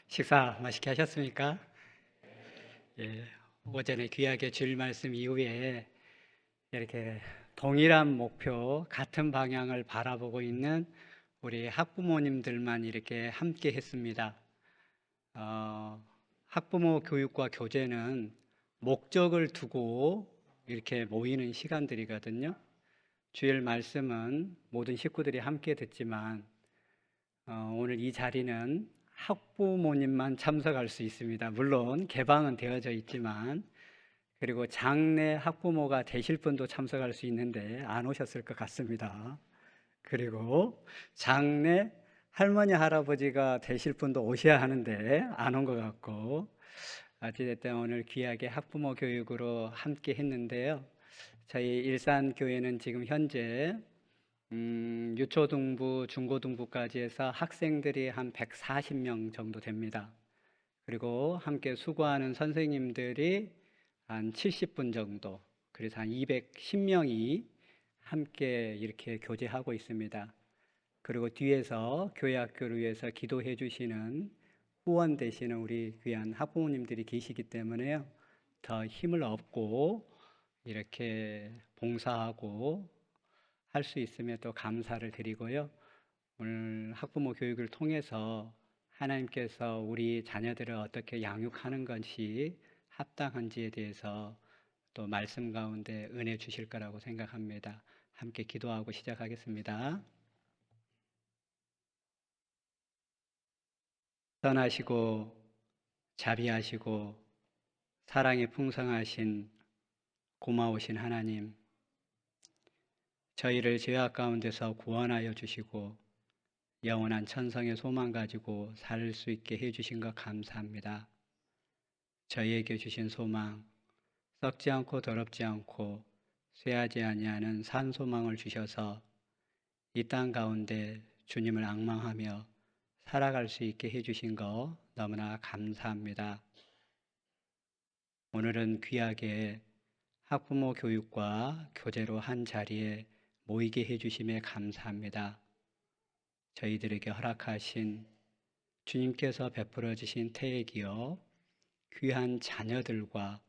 식사 맛있게 하셨습니까? 예, 오전에 귀하게 주일 말씀 이후에 이렇게 동일한 목표, 같은 방향을 바라보고 있는 우리 학부모님들만 이렇게 함께 했습니다. 학부모 교육과 교제는 목적을 두고 이렇게 모이는 시간들이거든요. 주일 말씀은 모든 식구들이 함께 듣지만 오늘 이 자리는 학부모님만 참석할 수 있습니다. 물론 개방은 되어져 있지만, 그리고 장래 학부모가 되실 분도 참석할 수 있는데 안 오셨을 것 같습니다. 그리고 장래 할머니 할아버지가 되실 분도 오셔야 하는데 안 온 것 같고, 어찌됐든 오늘 귀하게 학부모 교육으로 함께 했는데요. 저희 일산교회는 지금 현재 유초등부, 중고등부까지 해서 학생들이 한 140명 정도 됩니다. 그리고 함께 수고하는 선생님들이 한 70분 정도, 그래서 한 210명이 함께 이렇게 교제하고 있습니다. 그리고 뒤에서 교회 학교를 위해서 기도해 주시는 후원 되시는 우리 귀한 학부모님들이 계시기 때문에요. 더 힘을 얻고 이렇게 봉사하고 할 수 있으면 또 감사를 드리고요. 오늘 학부모 교육을 통해서 하나님께서 우리 자녀들을 어떻게 양육하는 것이 합당한지에 대해서 또 말씀 가운데 은혜 주실 거라고 생각합니다. 함께 기도하고 시작하겠습니다. 선하시고 자비하시고 사랑이 풍성하신 고마우신 하나님, 저희를 죄악 가운데서 구원하여 주시고 영원한 천성의 소망 가지고 살 수 있게 해주신 것 감사합니다. 저희에게 주신 소망, 썩지 않고 더럽지 않고 쇠하지 아니하는 산 소망을 주셔서 이 땅 가운데 주님을 앙망하며 살아갈 수 있게 해주신 것 너무나 감사합니다. 오늘은 귀하게 학부모 교육과 교제로 한 자리에 모이게 해주심에 감사합니다. 저희들에게 허락하신 주님께서 베풀어 주신 태액이요 귀한 자녀들과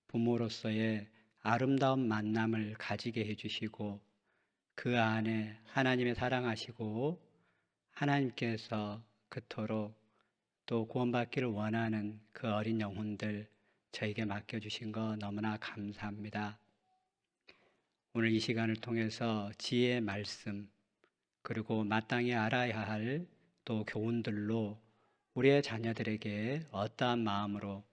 부모로서의 아름다운 만남을 가지게 해주시고, 그 안에 하나님의 사랑하시고 하나님께서 그토록 또 구원받기를 원하는 그 어린 영혼들 저에게 맡겨주신 거 너무나 감사합니다. 오늘 이 시간을 통해서 지혜의 말씀, 그리고 마땅히 알아야 할 또 교훈들로 우리의 자녀들에게 어떠한 마음으로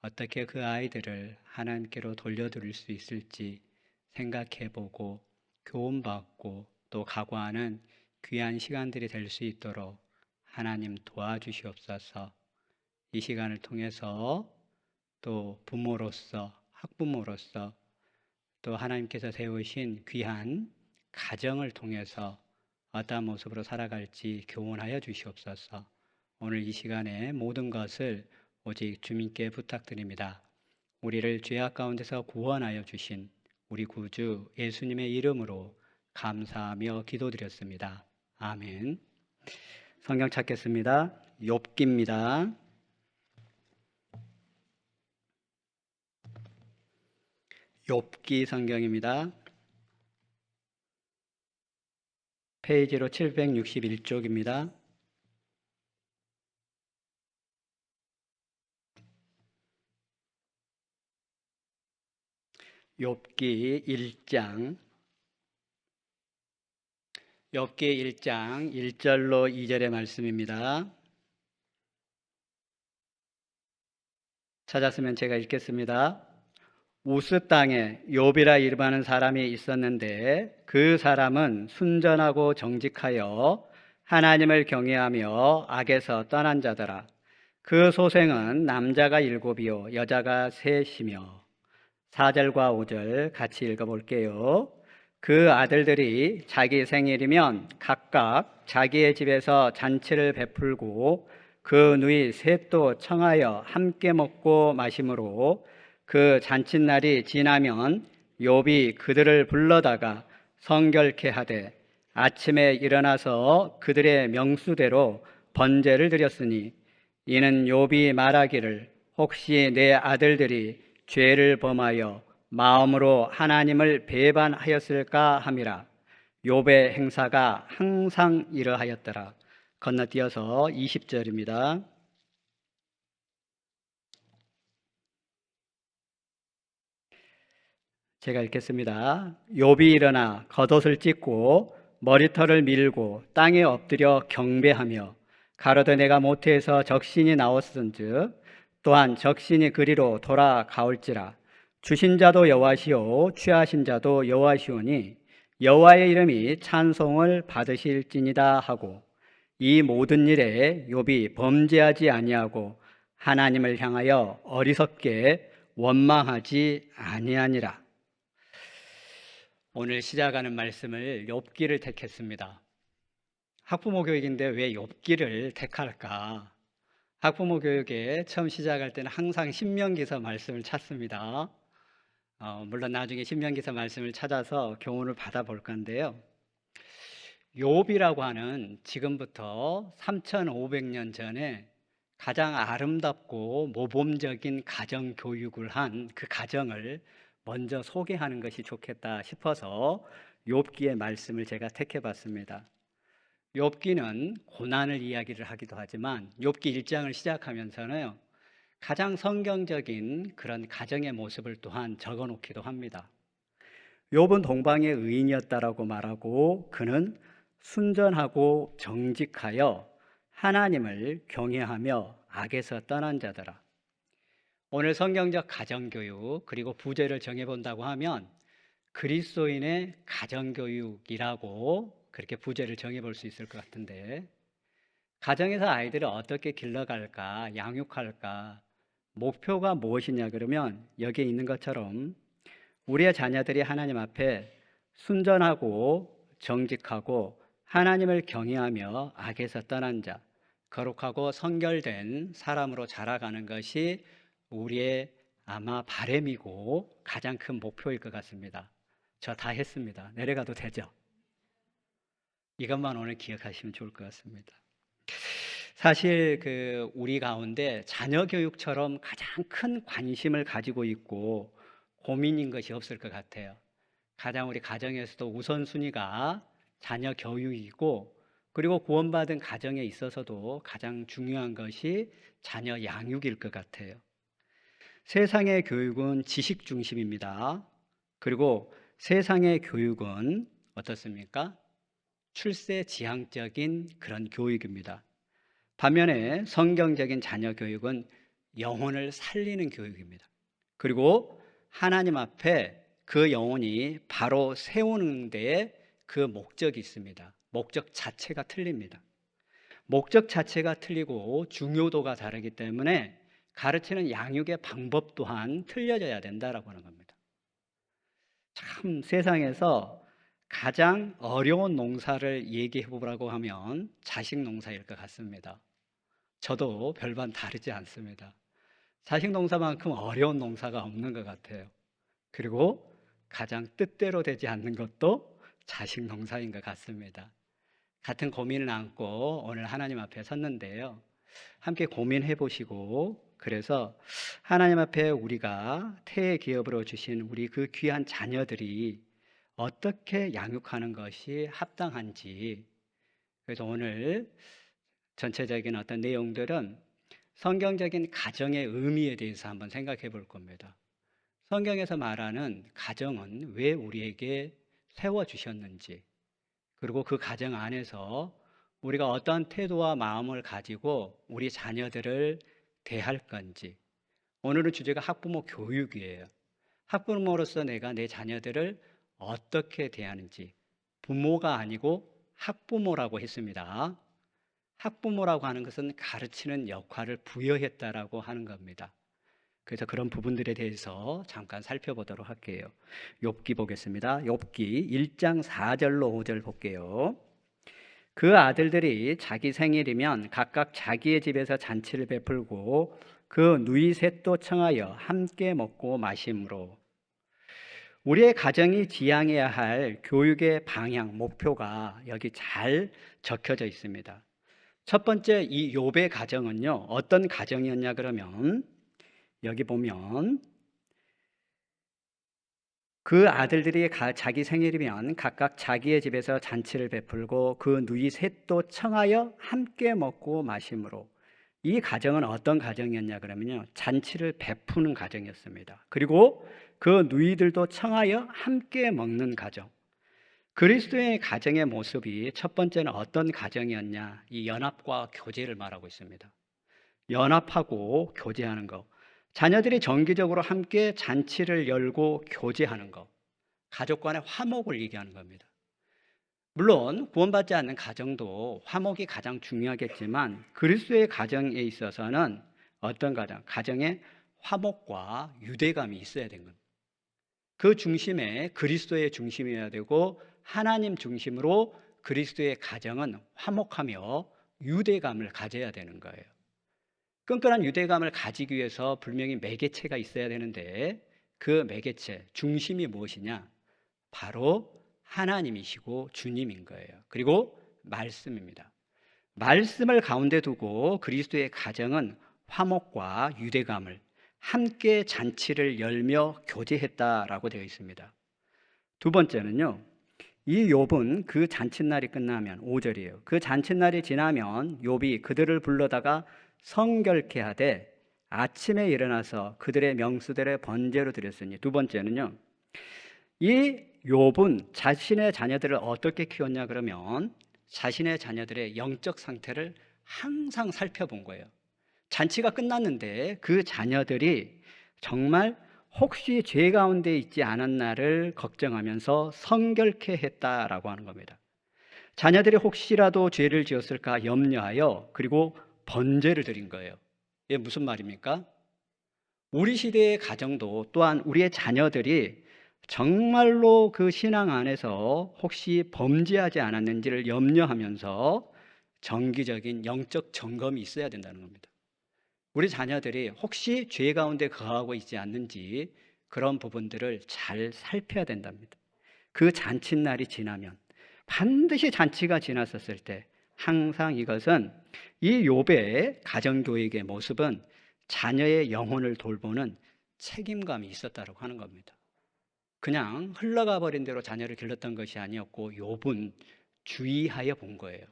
어떻게 그 아이들을 하나님께로 돌려드릴 수 있을지 생각해보고 교훈받고 또 각오하는 귀한 시간들이 될 수 있도록 하나님 도와주시옵소서. 이 시간을 통해서 또 부모로서 학부모로서 또 하나님께서 세우신 귀한 가정을 통해서 어떠한 모습으로 살아갈지 교훈하여 주시옵소서. 오늘 이 시간에 모든 것을 오직 주님께 부탁드립니다. 우리를 죄악 가운데서 구원하여 주신 우리 구주 예수님의 이름으로 감사하며 기도드렸습니다. 아멘. 성경 찾겠습니다. 욥기입니다. 욥기 성경입니다. 페이지로 761쪽입니다. 욥기 1장 1절로 2절의 말씀입니다. 찾았으면 제가 읽겠습니다. 우스 땅에 욥이라 이름하는 사람이 있었는데 그 사람은 순전하고 정직하여 하나님을 경외하며 악에서 떠난 자더라. 그 소생은 남자가 7이요 여자가 3이며 4절과 5절 같이 읽어볼게요. 그 아들들이 자기 생일이면 각각 자기의 집에서 잔치를 베풀고 그 누이 셋도 청하여 함께 먹고 마심으로 그 잔칫날이 지나면 욥이 그들을 불러다가 성결케 하되 아침에 일어나서 그들의 명수대로 번제를 드렸으니 이는 욥이 말하기를 혹시 내 아들들이 죄를 범하여 마음으로 하나님을 배반하였을까 함이라. 욥의 행사가 항상 이러하였더라. 건너뛰어서 20절입니다. 제가 읽겠습니다. 욥이 일어나 겉옷을 찢고 머리털을 밀고 땅에 엎드려 경배하며 가로되 내가 모태에서 적신이 나왔은즉 또한 적신이 그리로 돌아가올지라. 주신 자도 여호와시요 취하신 자도 여호와시오니 여호와의 이름이 찬송을 받으실지니다 하고 이 모든 일에 욥이 범죄하지 아니하고 하나님을 향하여 어리석게 원망하지 아니하니라. 오늘 시작하는 말씀을 욥기를 택했습니다. 학부모 교육인데 왜 욥기를 택할까? 학부모 교육에 처음 시작할 때는 항상 신명기서 말씀을 찾습니다. 물론 나중에 신명기서 말씀을 찾아서 교훈을 받아볼 건데요. 욥이라고 하는 지금부터 3,500년 전에 가장 아름답고 모범적인 가정 교육을 한 그 가정을 먼저 소개하는 것이 좋겠다 싶어서 욥기의 말씀을 제가 택해봤습니다. 욥기는 고난을 이야기를 하기도 하지만 욥기 1장을 시작하면서는 가장 성경적인 그런 가정의 모습을 또한 적어놓기도 합니다. 욥은 동방의 의인이었다라고 말하고 그는 순전하고 정직하여 하나님을 경외하며 악에서 떠난 자더라. 오늘 성경적 가정교육 그리고 부제를 정해본다고 하면 그리스도인의 가정교육이라고 그렇게 부제를 정해볼 수 있을 것 같은데, 가정에서 아이들을 어떻게 길러갈까, 양육할까, 목표가 무엇이냐 그러면 여기에 있는 것처럼 우리의 자녀들이 하나님 앞에 순전하고 정직하고 하나님을 경외하며 악에서 떠난 자, 거룩하고 성결된 사람으로 자라가는 것이 우리의 아마 바람이고 가장 큰 목표일 것 같습니다. 저 다 했습니다. 내려가도 되죠? 이것만 오늘 기억하시면 좋을 것 같습니다. 사실 우리 가운데 자녀 교육처럼 가장 큰 관심을 가지고 있고 고민인 것이 없을 것 같아요. 가장 우리 가정에서도 우선순위가 자녀 교육이고, 그리고 구원받은 가정에 있어서도 가장 중요한 것이 자녀 양육일 것 같아요. 세상의 교육은 지식 중심입니다. 그리고 세상의 교육은 어떻습니까? 출세지향적인 그런 교육입니다. 반면에 성경적인 자녀 교육은 영혼을 살리는 교육입니다. 그리고 하나님 앞에 그 영혼이 바로 세우는 데에 그 목적이 있습니다. 목적 자체가 틀립니다. 목적 자체가 틀리고 중요도가 다르기 때문에 가르치는 양육의 방법 또한 틀려져야 된다라고 하는 겁니다. 참 세상에서 가장 어려운 농사를 얘기해 보라고 하면 자식 농사일 것 같습니다. 저도 별반 다르지 않습니다. 자식 농사만큼 어려운 농사가 없는 것 같아요. 그리고 가장 뜻대로 되지 않는 것도 자식 농사인 것 같습니다. 같은 고민을 안고 오늘 하나님 앞에 섰는데요. 함께 고민해 보시고, 그래서 하나님 앞에 우리가 태의 기업으로 주신 우리 그 귀한 자녀들이 어떻게 양육하는 것이 합당한지, 그래서 오늘 전체적인 어떤 내용들은 성경적인 가정의 의미에 대해서 한번 생각해 볼 겁니다. 성경에서 말하는 가정은 왜 우리에게 세워주셨는지, 그리고 그 가정 안에서 우리가 어떤 태도와 마음을 가지고 우리 자녀들을 대할 건지. 오늘은 주제가 학부모 교육이에요. 학부모로서 내가 내 자녀들을 어떻게 대하는지. 부모가 아니고 학부모라고 했습니다. 학부모라고 하는 것은 가르치는 역할을 부여했다라고 하는 겁니다. 그래서 그런 부분들에 대해서 잠깐 살펴보도록 할게요. 욥기 보겠습니다. 욥기 1장 4절로 5절 볼게요. 그 아들들이 자기 생일이면 각각 자기의 집에서 잔치를 베풀고 그 누이 셋도 청하여 함께 먹고 마심으로. 우리의 가정이 지향해야 할 교육의 방향, 목표가 여기 잘 적혀져 있습니다. 첫 번째 이 욥의 가정은요. 어떤 가정이었냐 그러면 여기 보면 그 아들들이 자기 생일이면 각각 자기의 집에서 잔치를 베풀고 그 누이 셋도 청하여 함께 먹고 마심으로 이 가정은 어떤 가정이었냐 그러면요. 잔치를 베푸는 가정이었습니다. 그리고 그 누이들도 청하여 함께 먹는 가정. 그리스도의 가정의 모습이 첫 번째는 어떤 가정이었냐? 이 연합과 교제를 말하고 있습니다. 연합하고 교제하는 것. 자녀들이 정기적으로 함께 잔치를 열고 교제하는 것. 가족 간의 화목을 얘기하는 겁니다. 물론 구원받지 않는 가정도 화목이 가장 중요하겠지만 그리스도의 가정에 있어서는 어떤 가정? 가정에 화목과 유대감이 있어야 되는 겁니다. 그 중심에 그리스도의 중심이어야 되고 하나님 중심으로 그리스도의 가정은 화목하며 유대감을 가져야 되는 거예요. 끈끈한 유대감을 가지기 위해서 분명히 매개체가 있어야 되는데 그 매개체 중심이 무엇이냐? 바로 하나님이시고 주님인 거예요. 그리고 말씀입니다. 말씀을 가운데 두고 그리스도의 가정은 화목과 유대감을 함께 잔치를 열며 교제했다라고 되어 있습니다. 두 번째는요. 이 욥은 그 잔칫날이 끝나면 5절이에요. 그 잔칫날이 지나면 욥이 그들을 불러다가 성결케 하되 아침에 일어나서 그들의 명수대로 번제로 드렸으니. 두 번째는요. 이 욥은 자신의 자녀들을 어떻게 키웠냐 그러면 자신의 자녀들의 영적 상태를 항상 살펴본 거예요. 잔치가 끝났는데 그 자녀들이 정말 혹시 죄 가운데 있지 않았나를 걱정하면서 성결케 했다라고 하는 겁니다. 자녀들이 혹시라도 죄를 지었을까 염려하여 그리고 번제를 드린 거예요. 이게 무슨 말입니까? 우리 시대의 가정도 또한 우리의 자녀들이 정말로 그 신앙 안에서 혹시 범죄하지 않았는지를 염려하면서 정기적인 영적 점검이 있어야 된다는 겁니다. 우리 자녀들이 혹시 죄 가운데 거하고 있지 않는지 그런 부분들을 잘 살펴야 된답니다. 그 잔칫날이 지나면 반드시 잔치가 지났었을 때 항상 이것은 이 욥의 가정교육의 모습은 자녀의 영혼을 돌보는 책임감이 있었다고 하는 겁니다. 그냥 흘러가 버린 대로 자녀를 길렀던 것이 아니었고 욥은 주의하여 본 거예요.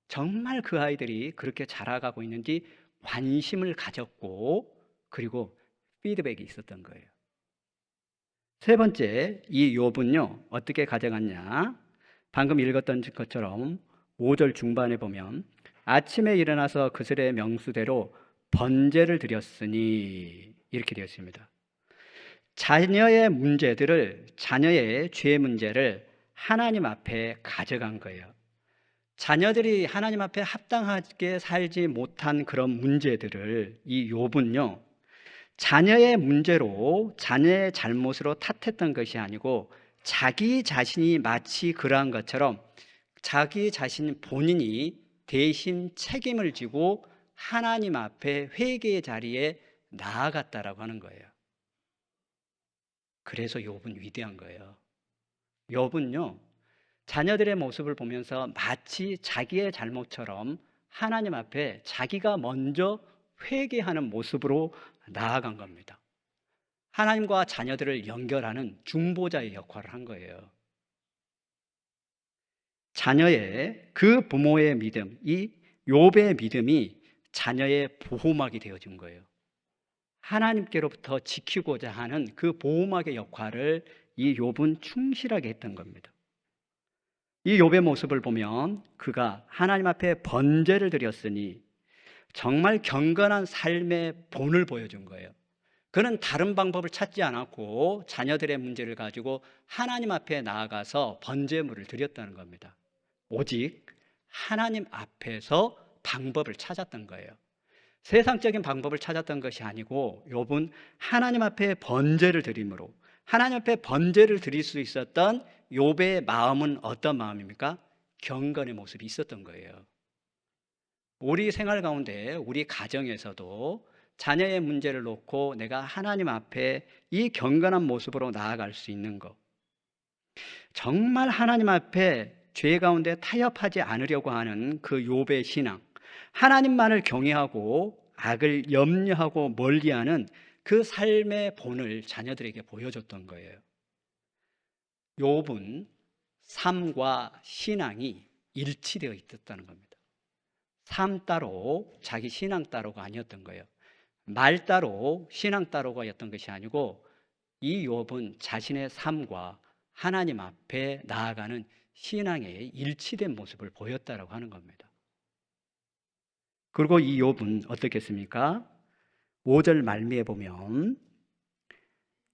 정말 그 아이들이 그렇게 자라가고 있는지 관심을 가졌고 그리고 피드백이 있었던 거예요. 세 번째, 이 욥은요 어떻게 가져갔냐? 방금 읽었던 것처럼 5절 중반에 보면 아침에 일어나서 그들의 명수대로 번제를 드렸으니 이렇게 되어 있습니다. 자녀의 문제들을 자녀의 죄 문제를 하나님 앞에 가져간 거예요. 자녀들이 하나님 앞에 합당하게 살지 못한 그런 문제들을 이 욥은요 자녀의 문제로 자녀의 잘못으로 탓했던 것이 아니고 자기 자신이 마치 그러한 것처럼 자기 자신 본인이 대신 책임을 지고 하나님 앞에 회개의 자리에 나아갔다라고 하는 거예요. 그래서 욥은 위대한 거예요. 욥은요 자녀들의 모습을 보면서 마치 자기의 잘못처럼 하나님 앞에 자기가 먼저 회개하는 모습으로 나아간 겁니다. 하나님과 자녀들을 연결하는 중보자의 역할을 한 거예요. 자녀의 그 부모의 믿음, 이 욥의 믿음이 자녀의 보호막이 되어준 거예요. 하나님께로부터 지키고자 하는 그 보호막의 역할을 이 욥은 충실하게 했던 겁니다. 이 욥의 모습을 보면 그가 하나님 앞에 번제를 드렸으니 정말 경건한 삶의 본을 보여준 거예요. 그는 다른 방법을 찾지 않았고 자녀들의 문제를 가지고 하나님 앞에 나아가서 번제물을 드렸다는 겁니다. 오직 하나님 앞에서 방법을 찾았던 거예요. 세상적인 방법을 찾았던 것이 아니고 욥은 하나님 앞에 번제를 드림으로 하나님 앞에 번제를 드릴 수 있었던 욥의 마음은 어떤 마음입니까? 경건의 모습이 있었던 거예요. 우리 생활 가운데 우리 가정에서도 자녀의 문제를 놓고 내가 하나님 앞에 이 경건한 모습으로 나아갈 수 있는 것, 정말 하나님 앞에 죄 가운데 타협하지 않으려고 하는 그 욥의 신앙, 하나님만을 경외하고 악을 염려하고 멀리하는 그 삶의 본을 자녀들에게 보여줬던 거예요. 욥은 삶과 신앙이 일치되어 있었다는 겁니다. 삶 따로 자기 신앙 따로가 아니었던 거예요. 말 따로 신앙 따로가였던 것이 아니고 이 욥은 자신의 삶과 하나님 앞에 나아가는 신앙의 일치된 모습을 보였다라고 하는 겁니다. 그리고 이 욥은 어떻겠습니까? 5절 말미에 보면,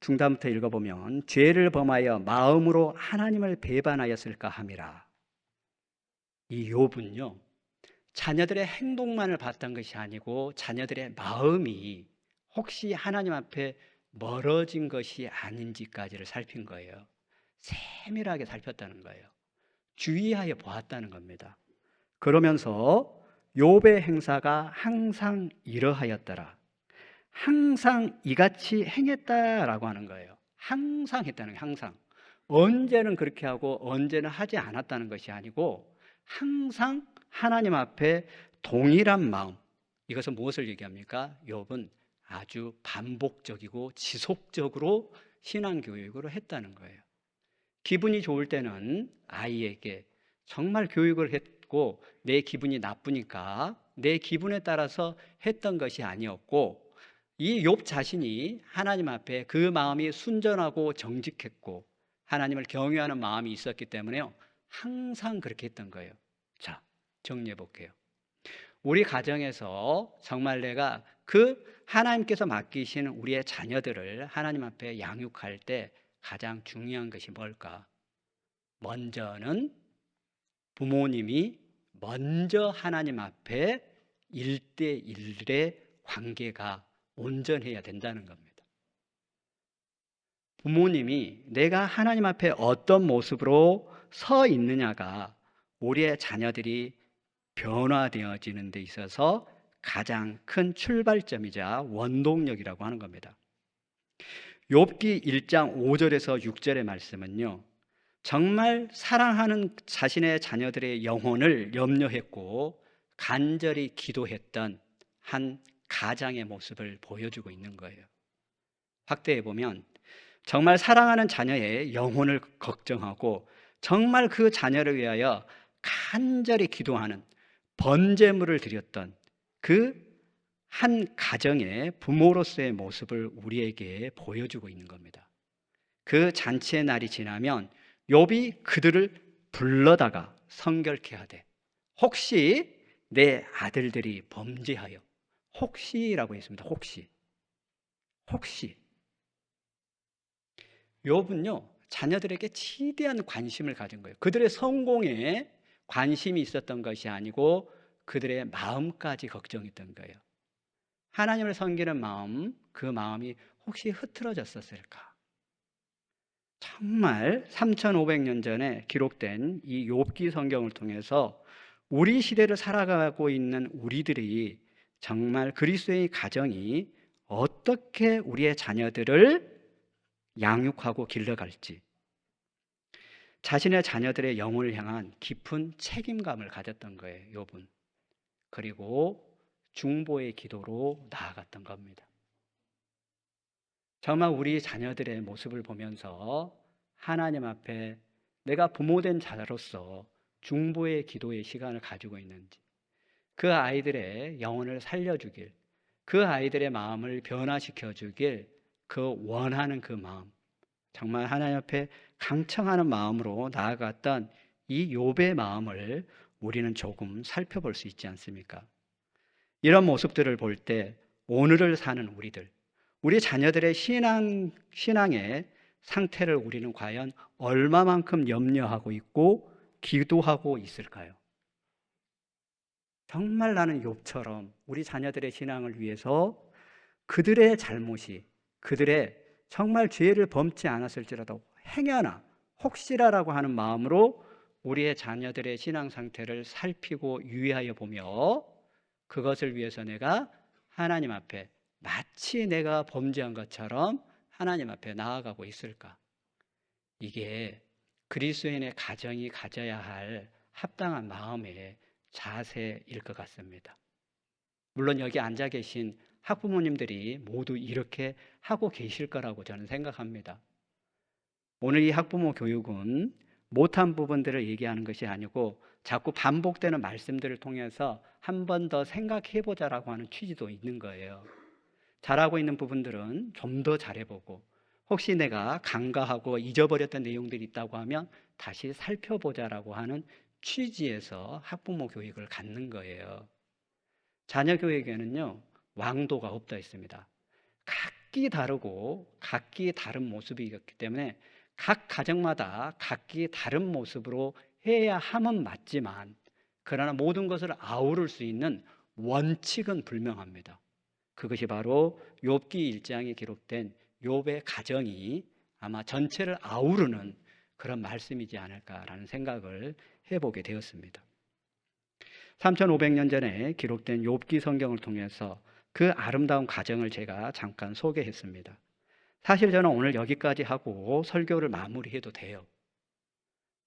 중단부터 읽어보면, 죄를 범하여 마음으로 하나님을 배반하였을까 함이라. 이 욥은요, 자녀들의 행동만을 봤던 것이 아니고 자녀들의 마음이 혹시 하나님 앞에 멀어진 것이 아닌지까지를 살핀 거예요. 세밀하게 살폈다는 거예요. 주의하여 보았다는 겁니다. 그러면서 욥의 행사가 항상 이러하였더라. 항상 이같이 행했다라고 하는 거예요. 항상 했다는 거예요. 항상. 언제는 그렇게 하고 언제는 하지 않았다는 것이 아니고 항상 하나님 앞에 동일한 마음. 이것은 무엇을 얘기합니까? 욥은 아주 반복적이고 지속적으로 신앙교육을 했다는 거예요. 기분이 좋을 때는 아이에게 정말 교육을 했고 내 기분이 나쁘니까 내 기분에 따라서 했던 것이 아니었고 이 욥 자신이 하나님 앞에 그 마음이 순전하고 정직했고 하나님을 경외하는 마음이 있었기 때문에요. 항상 그렇게 했던 거예요. 자, 정리해 볼게요. 우리 가정에서 정말 내가 그 하나님께서 맡기신 우리의 자녀들을 하나님 앞에 양육할 때 가장 중요한 것이 뭘까? 먼저는 부모님이 먼저 하나님 앞에 1대1의 관계가 온전해야 된다는 겁니다. 부모님이 내가 하나님 앞에 어떤 모습으로 서 있느냐가 우리의 자녀들이 변화되어지는 데 있어서 가장 큰 출발점이자 원동력이라고 하는 겁니다. 욥기 1장 5절에서 6절의 말씀은요, 정말 사랑하는 자신의 자녀들의 영혼을 염려했고 간절히 기도했던 한 가장의 모습을 보여주고 있는 거예요. 확대해 보면 정말 사랑하는 자녀의 영혼을 걱정하고 정말 그 자녀를 위하여 간절히 기도하는 번제물을 드렸던 그 한 가정의 부모로서의 모습을 우리에게 보여주고 있는 겁니다. 그 잔치의 날이 지나면 욥이 그들을 불러다가 성결케 하되 혹시 내 아들들이 범죄하여 혹시라고 했습니다. 혹시 욥은요 자녀들에게 지대한 관심을 가진 거예요. 그들의 성공에 관심이 있었던 것이 아니고 그들의 마음까지 걱정했던 거예요. 하나님을 섬기는 마음, 그 마음이 혹시 흐트러졌었을까? 정말 3,500년 전에 기록된 이 욥기 성경을 통해서 우리 시대를 살아가고 있는 우리들이 정말 그리스도의 가정이 어떻게 우리의 자녀들을 양육하고 길러갈지, 자신의 자녀들의 영혼을 향한 깊은 책임감을 가졌던 거예요, 욥은. 그리고 중보의 기도로 나아갔던 겁니다. 정말 우리 자녀들의 모습을 보면서 하나님 앞에 내가 부모된 자로서 중보의 기도의 시간을 가지고 있는지, 그 아이들의 영혼을 살려주길, 그 아이들의 마음을 변화시켜 주길, 그 원하는 그 마음, 정말 하나님 앞에 강청하는 마음으로 나아갔던 이 욥의 마음을 우리는 조금 살펴볼 수 있지 않습니까? 이런 모습들을 볼 때 오늘을 사는 우리들, 우리 자녀들의 신앙의 상태를 우리는 과연 얼마만큼 염려하고 있고 기도하고 있을까요? 정말 나는 욥처럼 우리 자녀들의 신앙을 위해서 그들의 잘못이, 그들의 정말 죄를 범치 않았을지라도 행여나 혹시라라고 하는 마음으로 우리의 자녀들의 신앙 상태를 살피고 유의하여 보며 그것을 위해서 내가 하나님 앞에 마치 내가 범죄한 것처럼 하나님 앞에 나아가고 있을까? 이게 그리스도인의 가정이 가져야 할 합당한 마음의 자세일 것 같습니다. 물론 여기 앉아 계신 학부모님들이 모두 이렇게 하고 계실 거라고 저는 생각합니다. 오늘 이 학부모 교육은 못한 부분들을 얘기하는 것이 아니고 자꾸 반복되는 말씀들을 통해서 한 번 더 생각해 보자라고 하는 취지도 있는 거예요. 잘하고 있는 부분들은 좀 더 잘해보고, 혹시 내가 간과하고 잊어버렸던 내용들이 있다고 하면 다시 살펴보자라고 하는 취지에서 학부모 교육을 갖는 거예요. 자녀 교육에는요, 왕도가 없다 했습니다. 각기 다르고 각기 다른 모습이기 때문에 각 가정마다 각기 다른 모습으로 해야 함은 맞지만, 그러나 모든 것을 아우를 수 있는 원칙은 분명합니다. 그것이 바로 욥기 1장에 기록된 욥의 가정이 아마 전체를 아우르는 그런 말씀이지 않을까라는 생각을 해보게 되었습니다. 3500년 전에 기록된 욥기 성경을 통해서 그 아름다운 가정을 제가 잠깐 소개했습니다. 사실 저는 오늘 여기까지 하고 설교를 마무리해도 돼요.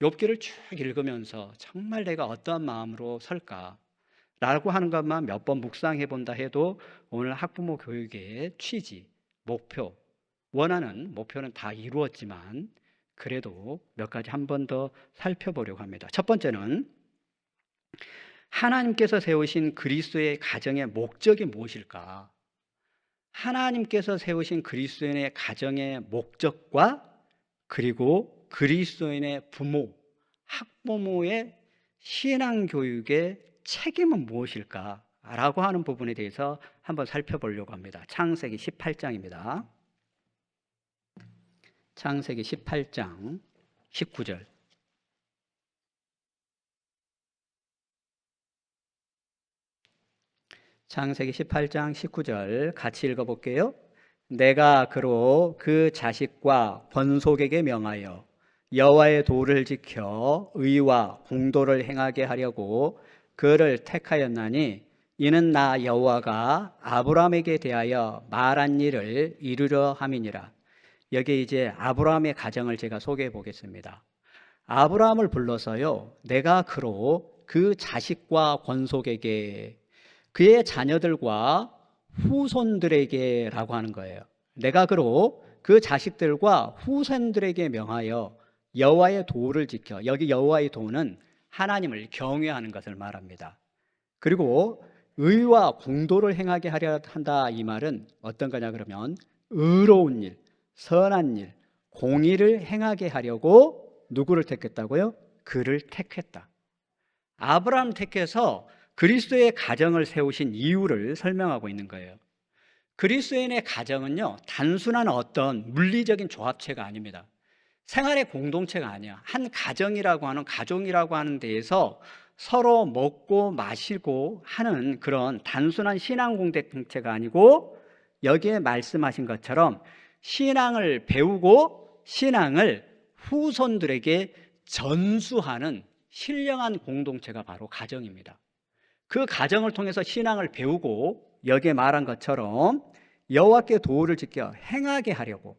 욥기를 쭉 읽으면서 정말 내가 어떠한 마음으로 설까? 라고 하는 것만 몇 번 묵상해 본다 해도 오늘 학부모 교육의 취지, 목표, 원하는 목표는 다 이루었지만 그래도 몇 가지 한 번 더 살펴보려고 합니다. 첫 번째는 하나님께서 세우신 그리스도의 가정의 목적이 무엇일까? 하나님께서 세우신 그리스도인의 가정의 목적과 그리고 그리스도인의 부모, 학부모의 신앙교육의 책임은 무엇일까? 라고 하는 부분에 대해서 한번 살펴보려고 합니다. 창세기 18장입니다. 창세기 18장 19절. 창세기 18장 19절 같이 읽어볼게요. 내가 그로 그 자식과 번속에게 명하여 여호와의 도를 지켜 의와 공도를 행하게 하려고 그를 택하였나니 이는 나 여호와가 아브라함에게 대하여 말한 일을 이루려 함이니라. 여기 이제 아브라함의 가정을 제가 소개해 보겠습니다. 아브라함을 불러서요, 내가 그로 그 자식과 권속에게, 그의 자녀들과 후손들에게 라고 하는 거예요. 내가 그로 그 자식들과 후손들에게 명하여 여호와의 도를 지켜, 여기 여호와의 도는 하나님을 경외하는 것을 말합니다. 그리고 의와 공도를 행하게 하려 한다, 이 말은 어떤 거냐 그러면 의로운 일, 선한 일, 공의를 행하게 하려고 누구를 택했다고요? 그를 택했다. 아브라함 택해서 그리스도의 가정을 세우신 이유를 설명하고 있는 거예요. 그리스도인의 가정은요, 단순한 어떤 물리적인 조합체가 아닙니다. 생활의 공동체가 아니야. 한 가정이라고 하는, 가족이라고 하는 데에서 서로 먹고 마시고 하는 그런 단순한 신앙 공동체가 아니고, 여기에 말씀하신 것처럼 신앙을 배우고 신앙을 후손들에게 전수하는 신령한 공동체가 바로 가정입니다. 그 가정을 통해서 신앙을 배우고 여기에 말한 것처럼 여호와께 도를 지켜 행하게 하려고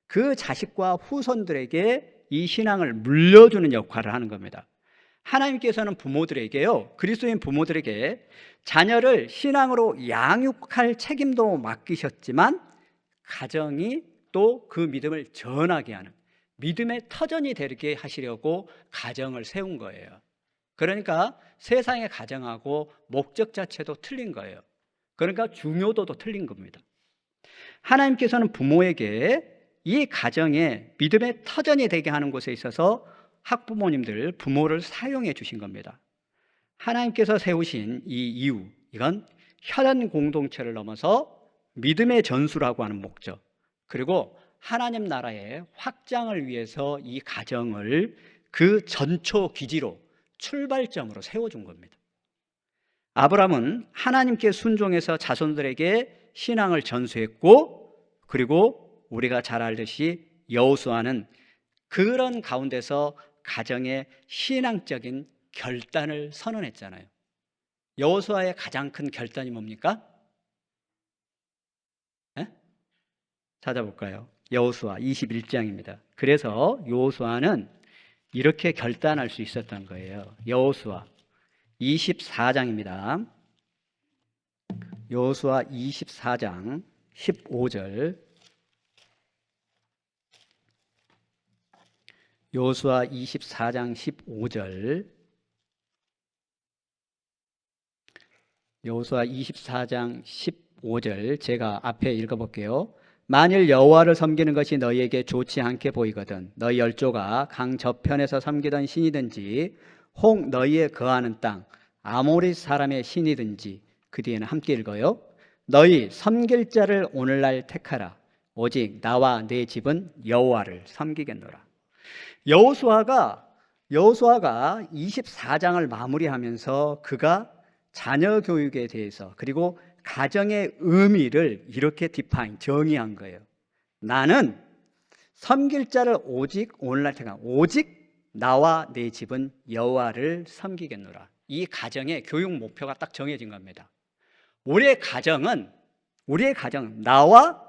그 자식과 후손들에게 이 신앙을 물려주는 역할을 하는 겁니다. 하나님께서는 부모들에게요, 그리스도인 부모들에게 자녀를 신앙으로 양육할 책임도 맡기셨지만 가정이 또 그 믿음을 전하게 하는 믿음의 터전이 되게 하시려고 가정을 세운 거예요. 그러니까 세상의 가정하고 목적 자체도 틀린 거예요. 그러니까 중요도도 틀린 겁니다. 하나님께서는 부모에게 이 가정에 믿음의 터전이 되게 하는 곳에 있어서 학부모님들, 부모를 사용해 주신 겁니다. 하나님께서 세우신 이 이유, 이건 혈연 공동체를 넘어서 믿음의 전수라고 하는 목적, 그리고 하나님 나라의 확장을 위해서 이 가정을 그 전초 기지로, 출발점으로 세워준 겁니다. 아브라함은 하나님께 순종해서 자손들에게 신앙을 전수했고, 그리고 우리가 잘 알듯이 여호수아는 그런 가운데서 가정의 신앙적인 결단을 선언했잖아요. 여호수아의 가장 큰 결단이 뭡니까? 찾아볼까요? 여호수아 21장입니다. 그래서 여호수아는 이렇게 결단할 수 있었던 거예요. 여호수아 24장입니다. 여호수아 24장 15절. 여호수아 24장 15절. 여호수아 24장 15절 제가 앞에 읽어볼게요. 만일 여호와를 섬기는 것이 너희에게 좋지 않게 보이거든 너희 열조가 강 저편에서 섬기던 신이든지 혹 너희의 거하는 땅 아모리 사람의 신이든지, 그 뒤에는 함께 읽어요. 너희 섬길 자를 오늘날 택하라. 오직 나와 내 집은 여호와를 섬기겠노라. 여호수아가 24장을 마무리하면서 그가 자녀 교육에 대해서 그리고 가정의 의미를 이렇게 정의한 거예요. 나는 섬길 자를 오직 오늘날 택한 오직 나와 내 집은 여호와를 섬기겠노라. 이 가정의 교육 목표가 딱 정해진 겁니다. 우리의 가정은 나와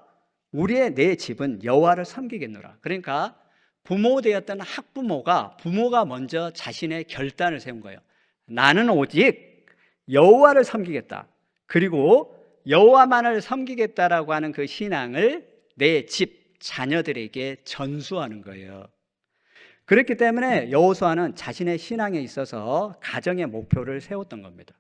우리의 내 집은 여호와를 섬기겠노라. 그러니까 부모 되었던 부모가 먼저 자신의 결단을 세운 거예요. 나는 오직 여호와를 섬기겠다. 그리고 여호와만을 섬기겠다라고 하는 그 신앙을 내 집, 자녀들에게 전수하는 거예요. 그렇기 때문에 여호수아는 자신의 신앙에 있어서 가정의 목표를 세웠던 겁니다.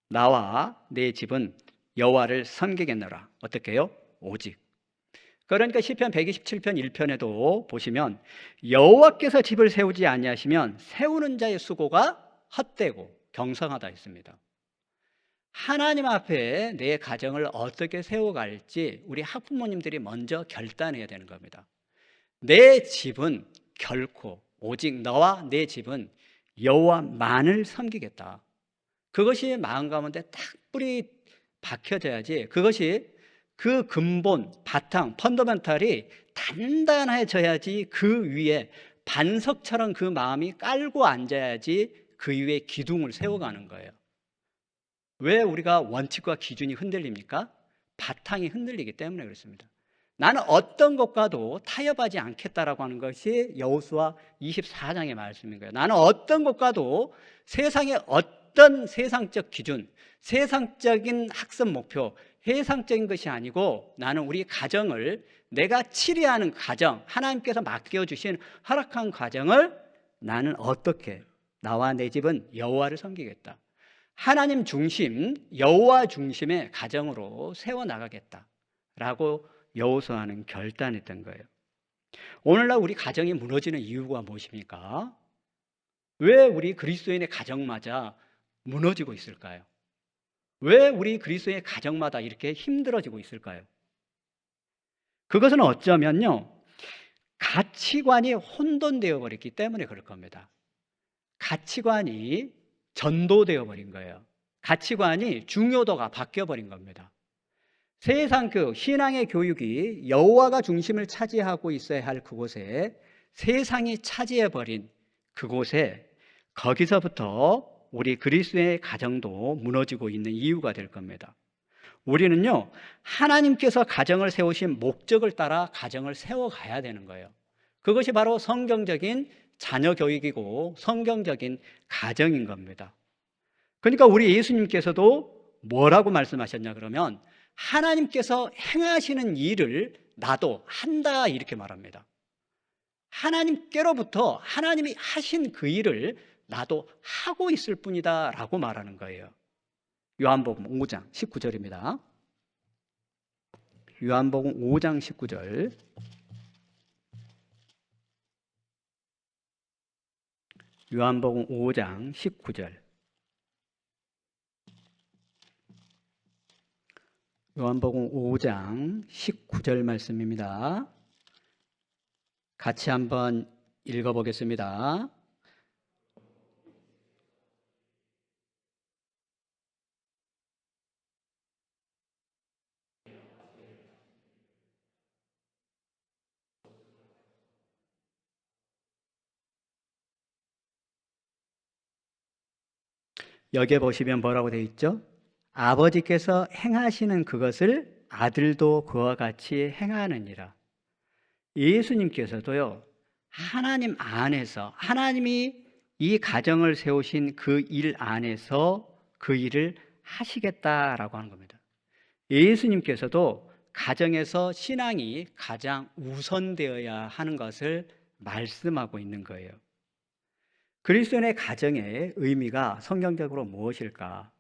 나와 내 집은 여호와를 섬기겠노라. 어떻게 해요? 오직. 그러니까 시편 127편 1편에도 보시면 여호와께서 집을 세우지 아니하시면 세우는 자의 수고가 헛되고 경성하다 했습니다. 하나님 앞에 내 가정을 어떻게 세워갈지 우리 학부모님들이 먼저 결단해야 되는 겁니다. 내 집은 결코 오직 너와 내 집은 여호와만을 섬기겠다. 그것이 마음 가운데 딱 뿌리 박혀져야지, 그것이 그 근본, 바탕, 펀더멘탈이 단단해져야지 그 위에 반석처럼 그 마음이 깔고 앉아야지 그 위에 기둥을 세워가는 거예요. 왜 우리가 원칙과 기준이 흔들립니까? 바탕이 흔들리기 때문에 그렇습니다. 나는 어떤 것과도 타협하지 않겠다라고 하는 것이 여호수아 24장의 말씀인 거예요. 나는 어떤 것과도 세상의 어떤 세상적 기준, 세상적인 학습 목표, 세상적인 것이 아니고 나는 우리 가정을, 내가 치리하는 가정, 하나님께서 맡겨주신 허락한 가정을 나는 어떻게, 나와 내 집은 여호와를 섬기겠다. 하나님 중심, 여호와 중심의 가정으로 세워나가겠다라고 여호수아는 결단했던 거예요. 오늘날 우리 가정이 무너지는 이유가 무엇입니까? 왜 우리 그리스도인의 가정마저 무너지고 있을까요? 왜 우리 그리스도인의 가정마다 이렇게 힘들어지고 있을까요? 그것은 어쩌면요, 가치관이 혼돈되어 버렸기 때문에 그럴 겁니다. 가치관이 전도되어 버린 거예요. 가치관이 중요도가 바뀌어 버린 겁니다. 세상 교육, 신앙의 교육이 여호와가 중심을 차지하고 있어야 할 그곳에 세상이 차지해 버린 그곳에, 거기서부터 우리 그리스도의 가정도 무너지고 있는 이유가 될 겁니다. 우리는요, 하나님께서 가정을 세우신 목적을 따라 가정을 세워가야 되는 거예요. 그것이 바로 성경적인 자녀 교육이고 성경적인 가정인 겁니다. 그러니까 우리 예수님께서도 뭐라고 말씀하셨냐 그러면 하나님께서 행하시는 일을 나도 한다 이렇게 말합니다. 하나님께로부터 하나님이 하신 그 일을 나도 하고 있을 뿐이다 라고 말하는 거예요. 요한복음 5장 19절입니다. 요한복음 5장 19절. 요한복음 5장 19절. 요한복음 5장 19절 말씀입니다. 같이 한번 읽어보겠습니다. 여기에 보시면 뭐라고 되어 있죠? 아버지께서 행하시는 그것을 아들도 그와 같이 행하느니라. 예수님께서도요, 하나님 안에서 하나님이 이 가정을 세우신 그 일 안에서 그 일을 하시겠다라고 하는 겁니다. 예수님께서도 가정에서 신앙이 가장 우선되어야 하는 것을 말씀하고 있는 거예요. 그리스도인의 가정의 의미가 성경적으로 무엇일까?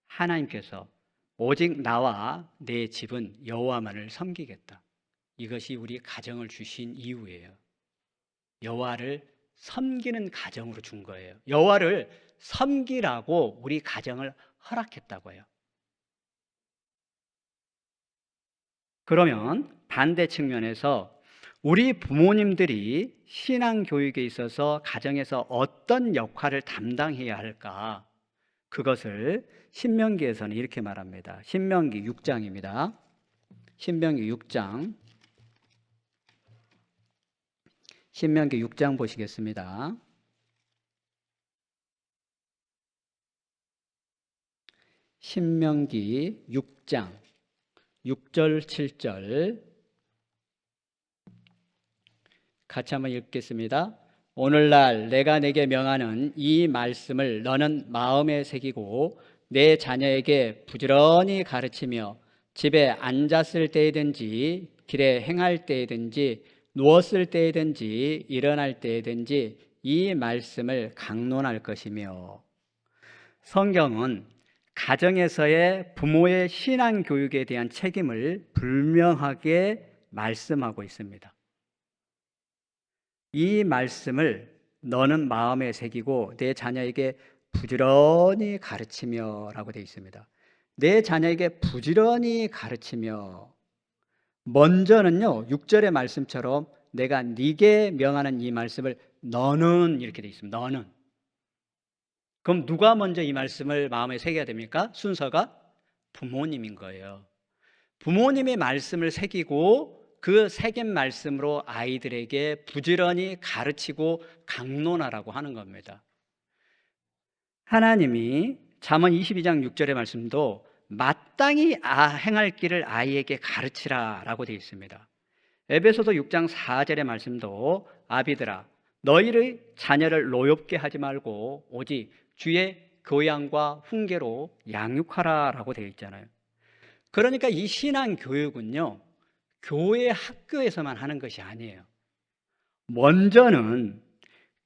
하나님께서 오직 나와 내 집은 여호와만을 섬기겠다. 이것이 우리 가정을 주신 이유예요. 여호와를 섬기는 가정으로 준 거예요. 여호와를 섬기라고 우리 가정을 허락했다고요. 그러면 반대 측면에서 우리 부모님들이 신앙 교육에 있어서 가정에서 어떤 역할을 담당해야 할까? 그것을 신명기에서는 이렇게 말합니다. 신명기 6장입니다. 신명기 6장. 신명기 6장 보시겠습니다. 신명기 6장 6절 7절 같이 한번 읽겠습니다. 오늘날 내가 내게 명하는 이 말씀을 너는 마음에 새기고 내 자녀에게 부지런히 가르치며 집에 앉았을 때이든지 길에 행할 때이든지 누웠을 때이든지 일어날 때이든지 이 말씀을 강론할 것이며, 성경은 가정에서의 부모의 신앙 교육에 대한 책임을 분명하게 말씀하고 있습니다. 이 말씀을 너는 마음에 새기고 내 자녀에게 부지런히 가르치며 라고 되어 있습니다. 내 자녀에게 부지런히 가르치며, 먼저는요 6절의 말씀처럼 내가 네게 명하는 이 말씀을 너는 이렇게 되어 있습니다. 너는. 그럼 누가 먼저 이 말씀을 마음에 새겨야 됩니까? 순서가 부모님인 거예요. 부모님의 말씀을 새기고 그 새긴 말씀으로 아이들에게 부지런히 가르치고 강론하라고 하는 겁니다. 하나님이 잠언 22장 6절의 말씀도 마땅히 행할 길을 아이에게 가르치라 라고 되어 있습니다. 에베소서 6장 4절의 말씀도 아비들아 너희의 자녀를 노엽게 하지 말고 오직 주의 교양과 훈계로 양육하라 라고 되어 있잖아요. 그러니까 이 신앙 교육은요 교회 학교에서만 하는 것이 아니에요. 먼저는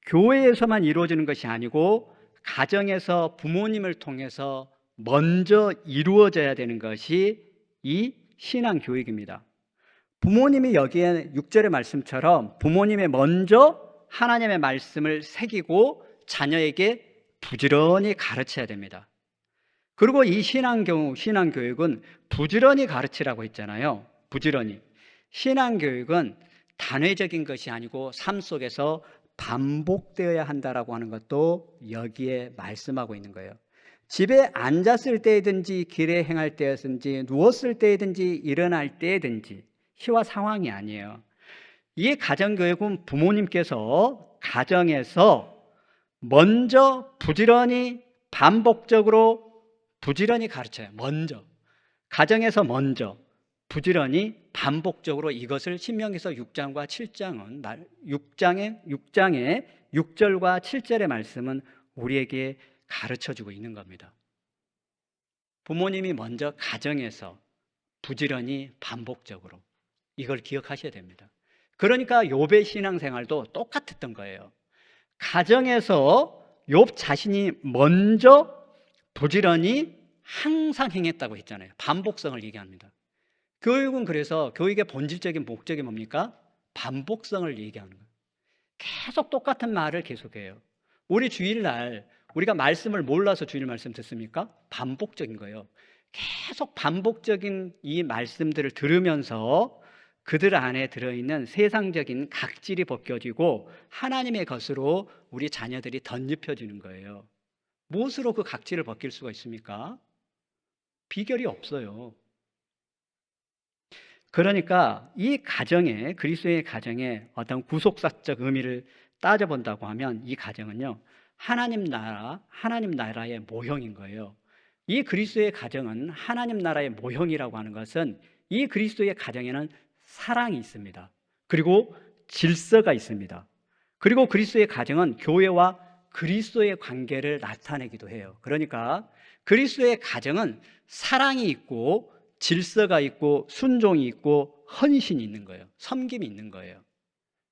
교회에서만 이루어지는 것이 아니고 가정에서 부모님을 통해서 먼저 이루어져야 되는 것이 이 신앙 교육입니다. 부모님이 여기에 6절의 말씀처럼 부모님이 먼저 하나님의 말씀을 새기고 자녀에게 부지런히 가르쳐야 됩니다. 그리고 이 신앙 교육은 부지런히 가르치라고 했잖아요. 부지런히. 신앙 교육은 단회적인 것이 아니고 삶 속에서 반복되어야 한다라고 하는 것도 여기에 말씀하고 있는 거예요. 집에 앉았을 때든지 길에 행할 때든지 누웠을 때든지 일어날 때든지 시와 상황이 아니에요. 이 가정교육은 부모님께서 가정에서 먼저 부지런히 반복적으로 부지런히 가르쳐요. 먼저. 가정에서 먼저 부지런히 반복적으로 이것을 신명기서 6장과 7장은 6장의 6절과 7절의 말씀은 우리에게 가르쳐주고 있는 겁니다. 부모님이 먼저 가정에서 부지런히 반복적으로 이걸 기억하셔야 됩니다. 그러니까 욥의 신앙생활도 똑같았던 거예요. 가정에서 욥 자신이 먼저 부지런히 항상 행했다고 했잖아요. 반복성을 얘기합니다. 교육은 그래서 교육의 본질적인 목적이 뭡니까? 반복성을 얘기하는 거예요. 계속 똑같은 말을 계속해요. 우리 주일날 우리가 말씀을 몰라서 주일 말씀 듣습니까? 반복적인 거예요. 계속 반복적인 이 말씀들을 들으면서 그들 안에 들어있는 세상적인 각질이 벗겨지고 하나님의 것으로 우리 자녀들이 덧입혀지는 거예요. 무엇으로 그 각질을 벗길 수가 있습니까? 비결이 없어요. 그러니까 이 가정에, 그리스도의 가정에 어떤 구속사적 의미를 따져본다고 하면 이 가정은요 하나님 나라의 모형인 거예요. 이 그리스도의 가정은 하나님 나라의 모형이라고 하는 것은 이 그리스도의 가정에는 사랑이 있습니다. 그리고 질서가 있습니다. 그리고 그리스도의 가정은 교회와 그리스도의 관계를 나타내기도 해요. 그러니까 그리스도의 가정은 사랑이 있고 질서가 있고 순종이 있고 헌신이 있는 거예요. 섬김이 있는 거예요.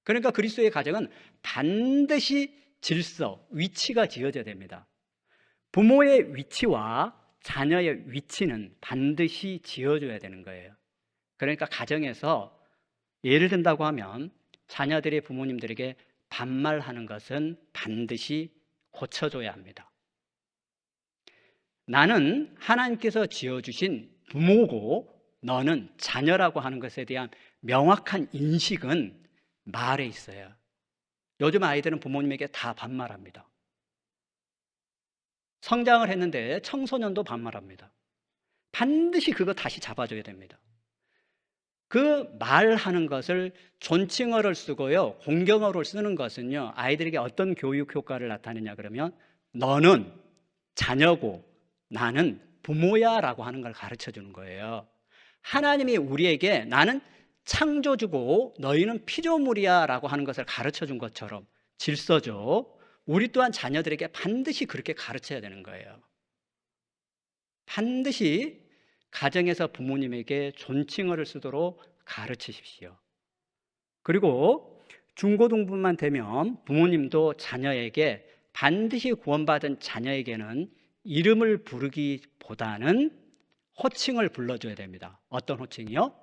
그러니까 그리스도의 가정은 반드시 질서, 위치가 지어져야 됩니다. 부모의 위치와 자녀의 위치는 반드시 지어줘야 되는 거예요. 그러니까 가정에서 예를 든다고 하면 자녀들이 부모님들에게 반말하는 것은 반드시 고쳐줘야 합니다. 나는 하나님께서 지어주신 부모고 너는 자녀라고 하는 것에 대한 명확한 인식은 말에 있어요. 요즘 아이들은 부모님에게 다 반말합니다. 성장을 했는데 청소년도 반말합니다. 반드시 그거 다시 잡아줘야 됩니다. 그 말하는 것을 존칭어를 쓰고요, 공경어를 쓰는 것은요, 아이들에게 어떤 교육 효과를 나타내냐 그러면 너는 자녀고 나는 부모야 라고 하는 걸 가르쳐 주는 거예요. 하나님이 우리에게 나는 창조주고 너희는 피조물이야 라고 하는 것을 가르쳐 준 것처럼 질서죠. 우리 또한 자녀들에게 반드시 그렇게 가르쳐야 되는 거예요. 반드시 가정에서 부모님에게 존칭어를 쓰도록 가르치십시오. 그리고 중고등부만 되면 부모님도 자녀에게 반드시 구원받은 자녀에게는 이름을 부르기보다는 호칭을 불러줘야 됩니다. 어떤 호칭이요?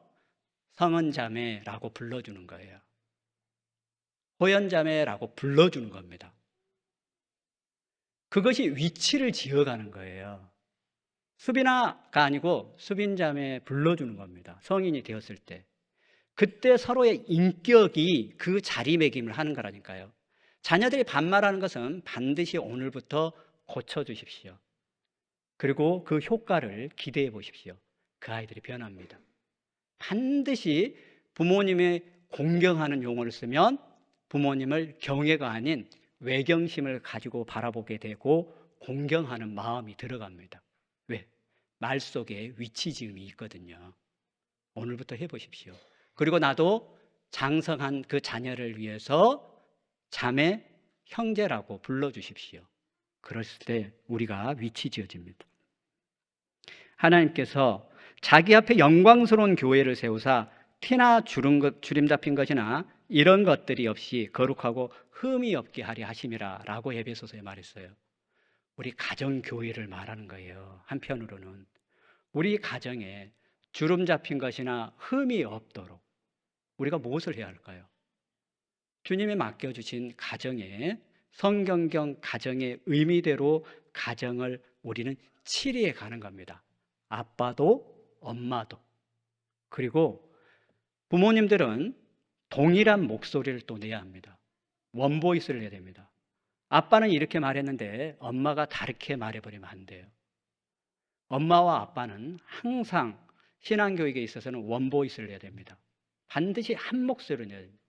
성은자매라고 불러주는 거예요. 호연자매라고 불러주는 겁니다. 그것이 위치를 지어가는 거예요. 수빈아가 아니고 수빈자매 불러주는 겁니다. 성인이 되었을 때. 그때 서로의 인격이 그 자리매김을 하는 거라니까요. 자녀들이 반말하는 것은 반드시 오늘부터 고쳐주십시오. 그리고 그 효과를 기대해 보십시오. 그 아이들이 변합니다. 반드시 부모님의 공경하는 용어를 쓰면 부모님을 경외가 아닌 외경심을 가지고 바라보게 되고 공경하는 마음이 들어갑니다. 왜? 말 속에 위치 지음이 있거든요. 오늘부터 해보십시오. 그리고 나도 장성한 그 자녀를 위해서 자매, 형제라고 불러주십시오. 그랬을 때 우리가 위치 지어집니다. 하나님께서 자기 앞에 영광스러운 교회를 세우사 티나 주름 잡힌 것이나 이런 것들이 없이 거룩하고 흠이 없게 하려 하심이라 라고 에베소서에 말했어요. 우리 가정교회를 말하는 거예요. 한편으로는 우리 가정에 주름 잡힌 것이나 흠이 없도록 우리가 무엇을 해야 할까요? 주님이 맡겨주신 가정에 성경경 가정의 의미대로 가정을 우리는 치리해 가는 겁니다. 아빠도 엄마도. 그리고 부모님들은 동일한 목소리를 또 내야 합니다. 원보이스를 내야 됩니다. 아빠는 이렇게 말했는데 엄마가 다르게 말해버리면 안 돼요. 엄마와 아빠는 항상 신앙교육에 있어서는 원보이스를 내야 됩니다. 반드시 한 목소리를 내야 됩니다.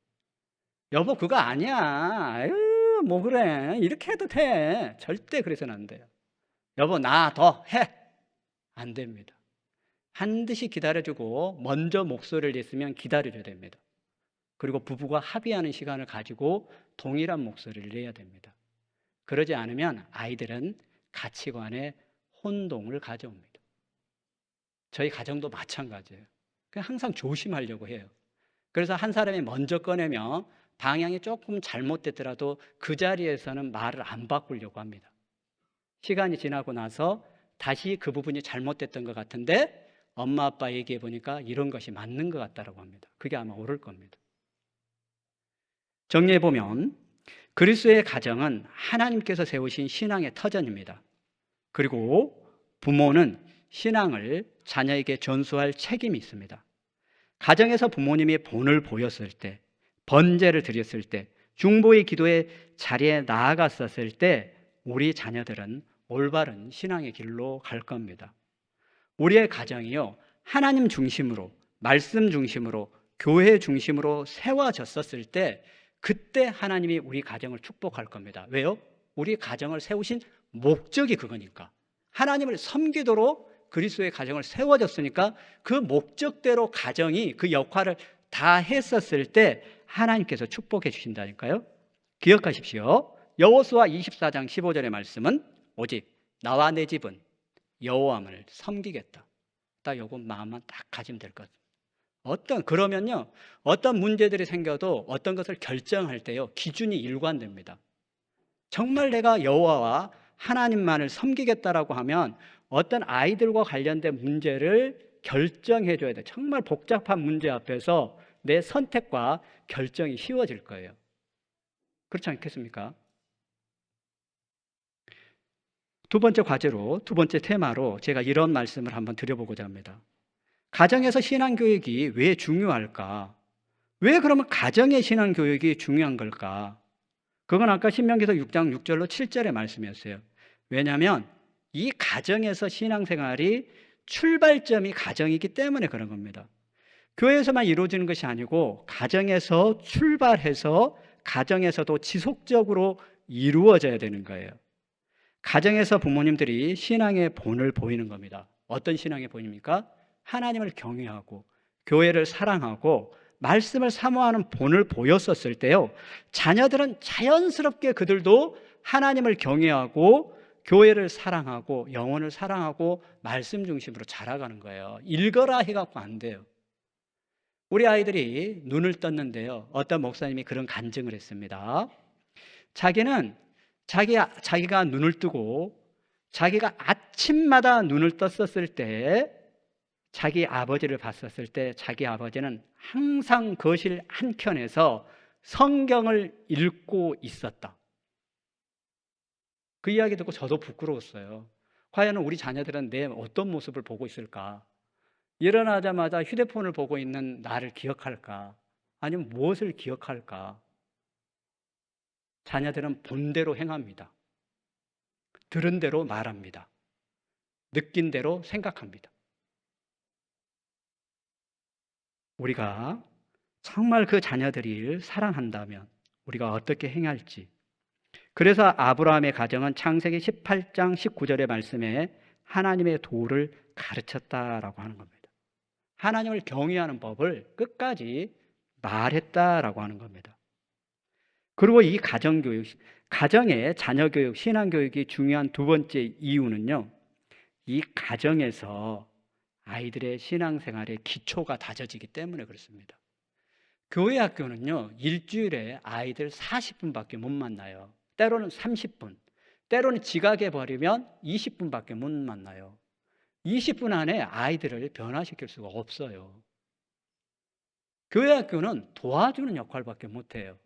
여보 그거 아니야. 아유 뭐 그래. 이렇게 해도 돼. 절대 그래서는 안 돼요. 여보 나 더 해. 안 됩니다. 반드시 기다려주고 먼저 목소리를 냈으면 기다려줘야 됩니다. 그리고 부부가 합의하는 시간을 가지고 동일한 목소리를 내야 됩니다. 그러지 않으면 아이들은 가치관에 혼동을 가져옵니다. 저희 가정도 마찬가지예요. 항상 조심하려고 해요. 그래서 한 사람이 먼저 꺼내면 방향이 조금 잘못됐더라도 그 자리에서는 말을 안 바꾸려고 합니다. 시간이 지나고 나서 다시 그 부분이 잘못됐던 것 같은데 엄마 아빠 얘기해 보니까 이런 것이 맞는 것 같다라고 합니다. 그게 아마 옳을 겁니다. 정리해 보면 그리스도의 가정은 하나님께서 세우신 신앙의 터전입니다. 그리고 부모는 신앙을 자녀에게 전수할 책임이 있습니다. 가정에서 부모님이 본을 보였을 때, 번제를 드렸을 때, 중보의 기도의 자리에 나아갔었을 때 우리 자녀들은 올바른 신앙의 길로 갈 겁니다. 우리의 가정이요 하나님 중심으로, 말씀 중심으로, 교회 중심으로 세워졌었을 때 그때 하나님이 우리 가정을 축복할 겁니다. 왜요? 우리 가정을 세우신 목적이 그거니까. 하나님을 섬기도록 그리스도의 가정을 세워졌으니까 그 목적대로 가정이 그 역할을 다 했었을 때 하나님께서 축복해 주신다니까요. 기억하십시오. 여호수아 24장 15절의 말씀은 오직 나와 내 집은 여호와를 섬기겠다. 딱 요거 마음만 딱 가지면 될 것 같아요. 그러면요, 어떤 문제들이 생겨도 어떤 것을 결정할 때요, 기준이 일관됩니다. 정말 내가 여호와와 하나님만을 섬기겠다라고 하면 어떤 아이들과 관련된 문제를 결정해 줘야 돼. 정말 복잡한 문제 앞에서 내 선택과 결정이 쉬워질 거예요. 그렇지 않겠습니까? 두 번째 과제로, 두 번째 테마로 제가 이런 말씀을 한번 드려보고자 합니다. 가정에서 신앙교육이 왜 중요할까? 왜 그러면 가정의 신앙교육이 중요한 걸까? 그건 아까 신명기서 6장 6절로 7절의 말씀이었어요. 왜냐하면 이 가정에서 신앙생활이 출발점이 가정이기 때문에 그런 겁니다. 교회에서만 이루어지는 것이 아니고 가정에서 출발해서 가정에서도 지속적으로 이루어져야 되는 거예요. 가정에서 부모님들이 신앙의 본을 보이는 겁니다. 어떤 신앙의 본입니까? 하나님을 경외하고 교회를 사랑하고 말씀을 사모하는 본을 보였었을 때요, 자녀들은 자연스럽게 그들도 하나님을 경외하고 교회를 사랑하고 영혼을 사랑하고 말씀 중심으로 자라가는 거예요. 읽어라 해갖고 안 돼요. 우리 아이들이 눈을 떴는데요, 어떤 목사님이 그런 간증을 했습니다. 자기는 자기가 눈을 뜨고 자기가 아침마다 눈을 떴었을 때, 자기 아버지를 봤었을 때 자기 아버지는 항상 거실 한켠에서 성경을 읽고 있었다. 그 이야기 듣고 저도 부끄러웠어요. 과연 우리 자녀들은 내 어떤 모습을 보고 있을까? 일어나자마자 휴대폰을 보고 있는 나를 기억할까? 아니면 무엇을 기억할까? 자녀들은 본대로 행합니다. 들은 대로 말합니다. 느낀 대로 생각합니다. 우리가 정말 그 자녀들을 사랑한다면 우리가 어떻게 행할지. 그래서 아브라함의 가정은 창세기 18장 19절의 말씀에 하나님의 도를 가르쳤다라고 하는 겁니다. 하나님을 경외하는 법을 끝까지 말했다라고 하는 겁니다. 그리고 이 가정교육, 가정의 자녀교육, 신앙교육이 중요한 두 번째 이유는요, 이 가정에서 아이들의 신앙생활의 기초가 다져지기 때문에 그렇습니다. 교회 학교는요, 일주일에 아이들 40분밖에 못 만나요. 때로는 30분, 때로는 지각해 버리면 20분밖에 못 만나요. 20분 안에 아이들을 변화시킬 수가 없어요. 교회 학교는 도와주는 역할밖에 못해요.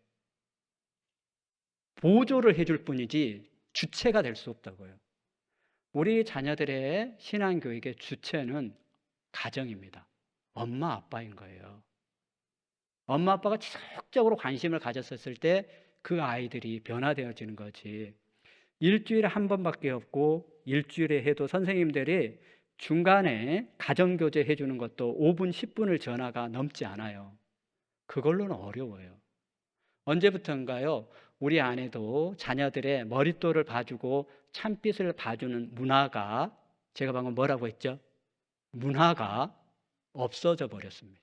보조를 해줄 뿐이지 주체가 될 수 없다고요. 우리 자녀들의 신앙교육의 주체는 가정입니다. 엄마 아빠인 거예요. 엄마 아빠가 지속적으로 관심을 가졌었을 때 그 아이들이 변화되어지는 거지. 일주일에 한 번밖에 없고 일주일에 해도 선생님들이 중간에 가정교제 해주는 것도 5분, 10분을 전화가 넘지 않아요. 그걸로는 어려워요. 언제부턴가요, 우리 아내도 자녀들의 머릿돌을 봐주고 찬빛을 봐주는 문화가, 제가 방금 뭐라고 했죠? 문화가 없어져 버렸습니다.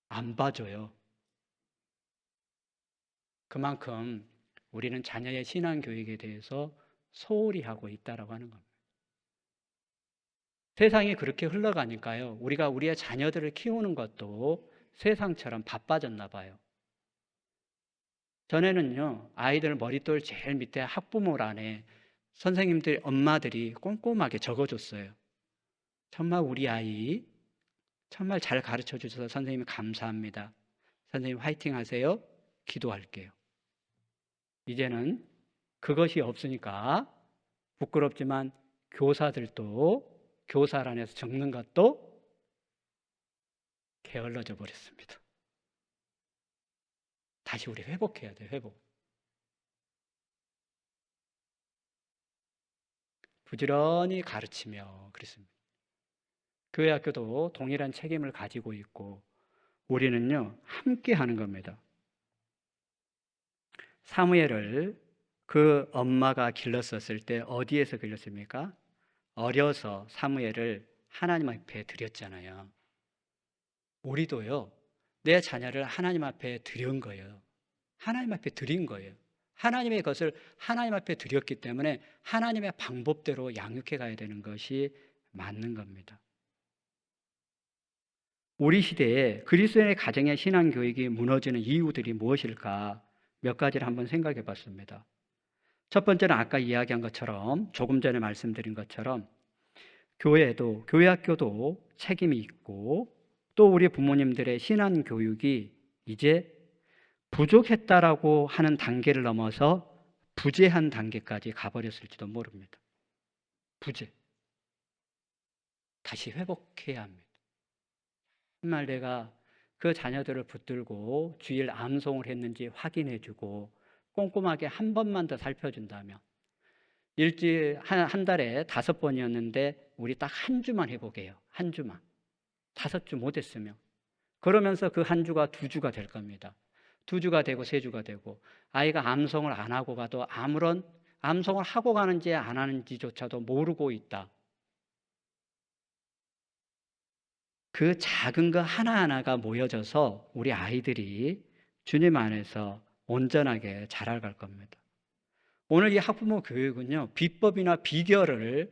안 봐줘요. 그만큼 우리는 자녀의 신앙교육에 대해서 소홀히 하고 있다라고 하는 겁니다. 세상이 그렇게 흘러가니까요, 우리가 우리의 자녀들을 키우는 것도 세상처럼 바빠졌나 봐요. 전에는요, 아이들 머릿돌 제일 밑에 학부모란에 선생님들, 엄마들이 꼼꼼하게 적어줬어요. 정말 우리 아이 정말 잘 가르쳐 주셔서 선생님 감사합니다. 선생님 화이팅 하세요. 기도할게요. 이제는 그것이 없으니까 부끄럽지만 교사들도 교사란에서 적는 것도 게을러져 버렸습니다. 다시 우리 회복해야 돼요. 회복. 부지런히 가르치며 그랬습니다. 교회 학교도 동일한 책임을 가지고 있고 우리는요, 함께 하는 겁니다. 사무엘을 그 엄마가 길렀었을 때 어디에서 길렀습니까? 어려서 사무엘을 하나님 앞에 드렸잖아요. 우리도요, 내 자녀를 하나님 앞에 드린 거예요. 하나님 앞에 드린 거예요. 하나님의 것을 하나님 앞에 드렸기 때문에 하나님의 방법대로 양육해 가야 되는 것이 맞는 겁니다. 우리 시대에 그리스도인의 가정의 신앙 교육이 무너지는 이유들이 무엇일까? 몇 가지를 한번 생각해 봤습니다. 첫 번째는 아까 이야기한 것처럼, 조금 전에 말씀드린 것처럼 교회도, 교회 학교도 책임이 있고, 또 우리 부모님들의 신앙 교육이 이제 부족했다라고 하는 단계를 넘어서 부재한 단계까지 가버렸을지도 모릅니다. 부재. 다시 회복해야 합니다. 정말 내가 그 자녀들을 붙들고 주일 암송을 했는지 확인해주고 꼼꼼하게 한 번만 더 살펴준다면, 일주일 한 달에 5번이었는데 우리 딱 한 주만 해보게요. 한 주만. 5주 못했으면 그러면서 그 한 주가 2주가 될 겁니다. 2주가 되고 3주가 되고, 아이가 암송을 안 하고 가도 아무런 암송을 하고 가는지 안 하는지조차도 모르고 있다. 그 작은 거 하나하나가 모여져서 우리 아이들이 주님 안에서 온전하게 자라갈 겁니다. 오늘 이 학부모 교육은요, 비법이나 비결을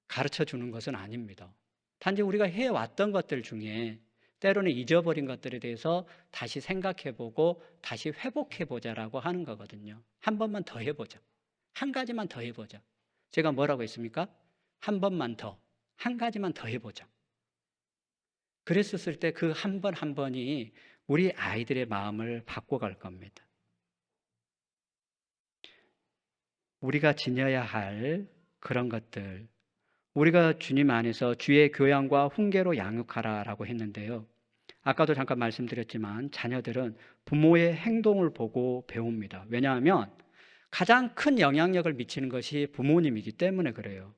가르쳐 주는 것은 아닙니다. 단지 우리가 해왔던 것들 중에 때로는 잊어버린 것들에 대해서 다시 생각해보고 다시 회복해보자라고 하는 거거든요. 한 번만 더 해보자. 한 가지만 더 해보자. 제가 뭐라고 했습니까? 한 번만 더. 한 가지만 더 해보자. 그랬었을 때 그 한 번 한 번이 우리 아이들의 마음을 바꿔갈 겁니다. 우리가 지녀야 할 그런 것들, 우리가 주님 안에서 주의 교양과 훈계로 양육하라라고 했는데요. 아까도 잠깐 말씀드렸지만 자녀들은 부모의 행동을 보고 배웁니다. 왜냐하면 가장 큰 영향력을 미치는 것이 부모님이기 때문에 그래요.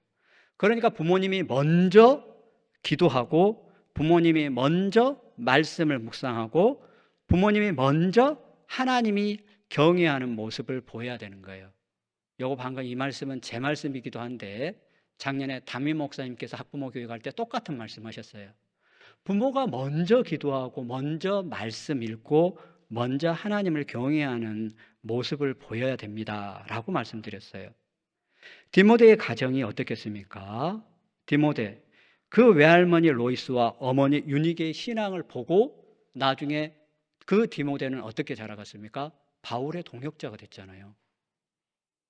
그러니까 부모님이 먼저 기도하고, 부모님이 먼저 말씀을 묵상하고, 부모님이 먼저 하나님이 경외하는 모습을 보여야 되는 거예요. 요거 방금 이 말씀은 제 말씀이기도 한데, 작년에 담임 목사님께서 학부모 교육할 때 똑같은 말씀하셨어요. 부모가 먼저 기도하고 먼저 말씀 읽고 먼저 하나님을 경외하는 모습을 보여야 됩니다 라고 말씀드렸어요. 디모데의 가정이 어떻겠습니까? 디모데, 그 외할머니 로이스와 어머니 유니게의 신앙을 보고 나중에 그 디모데는 어떻게 자라갔습니까? 바울의 동역자가 됐잖아요.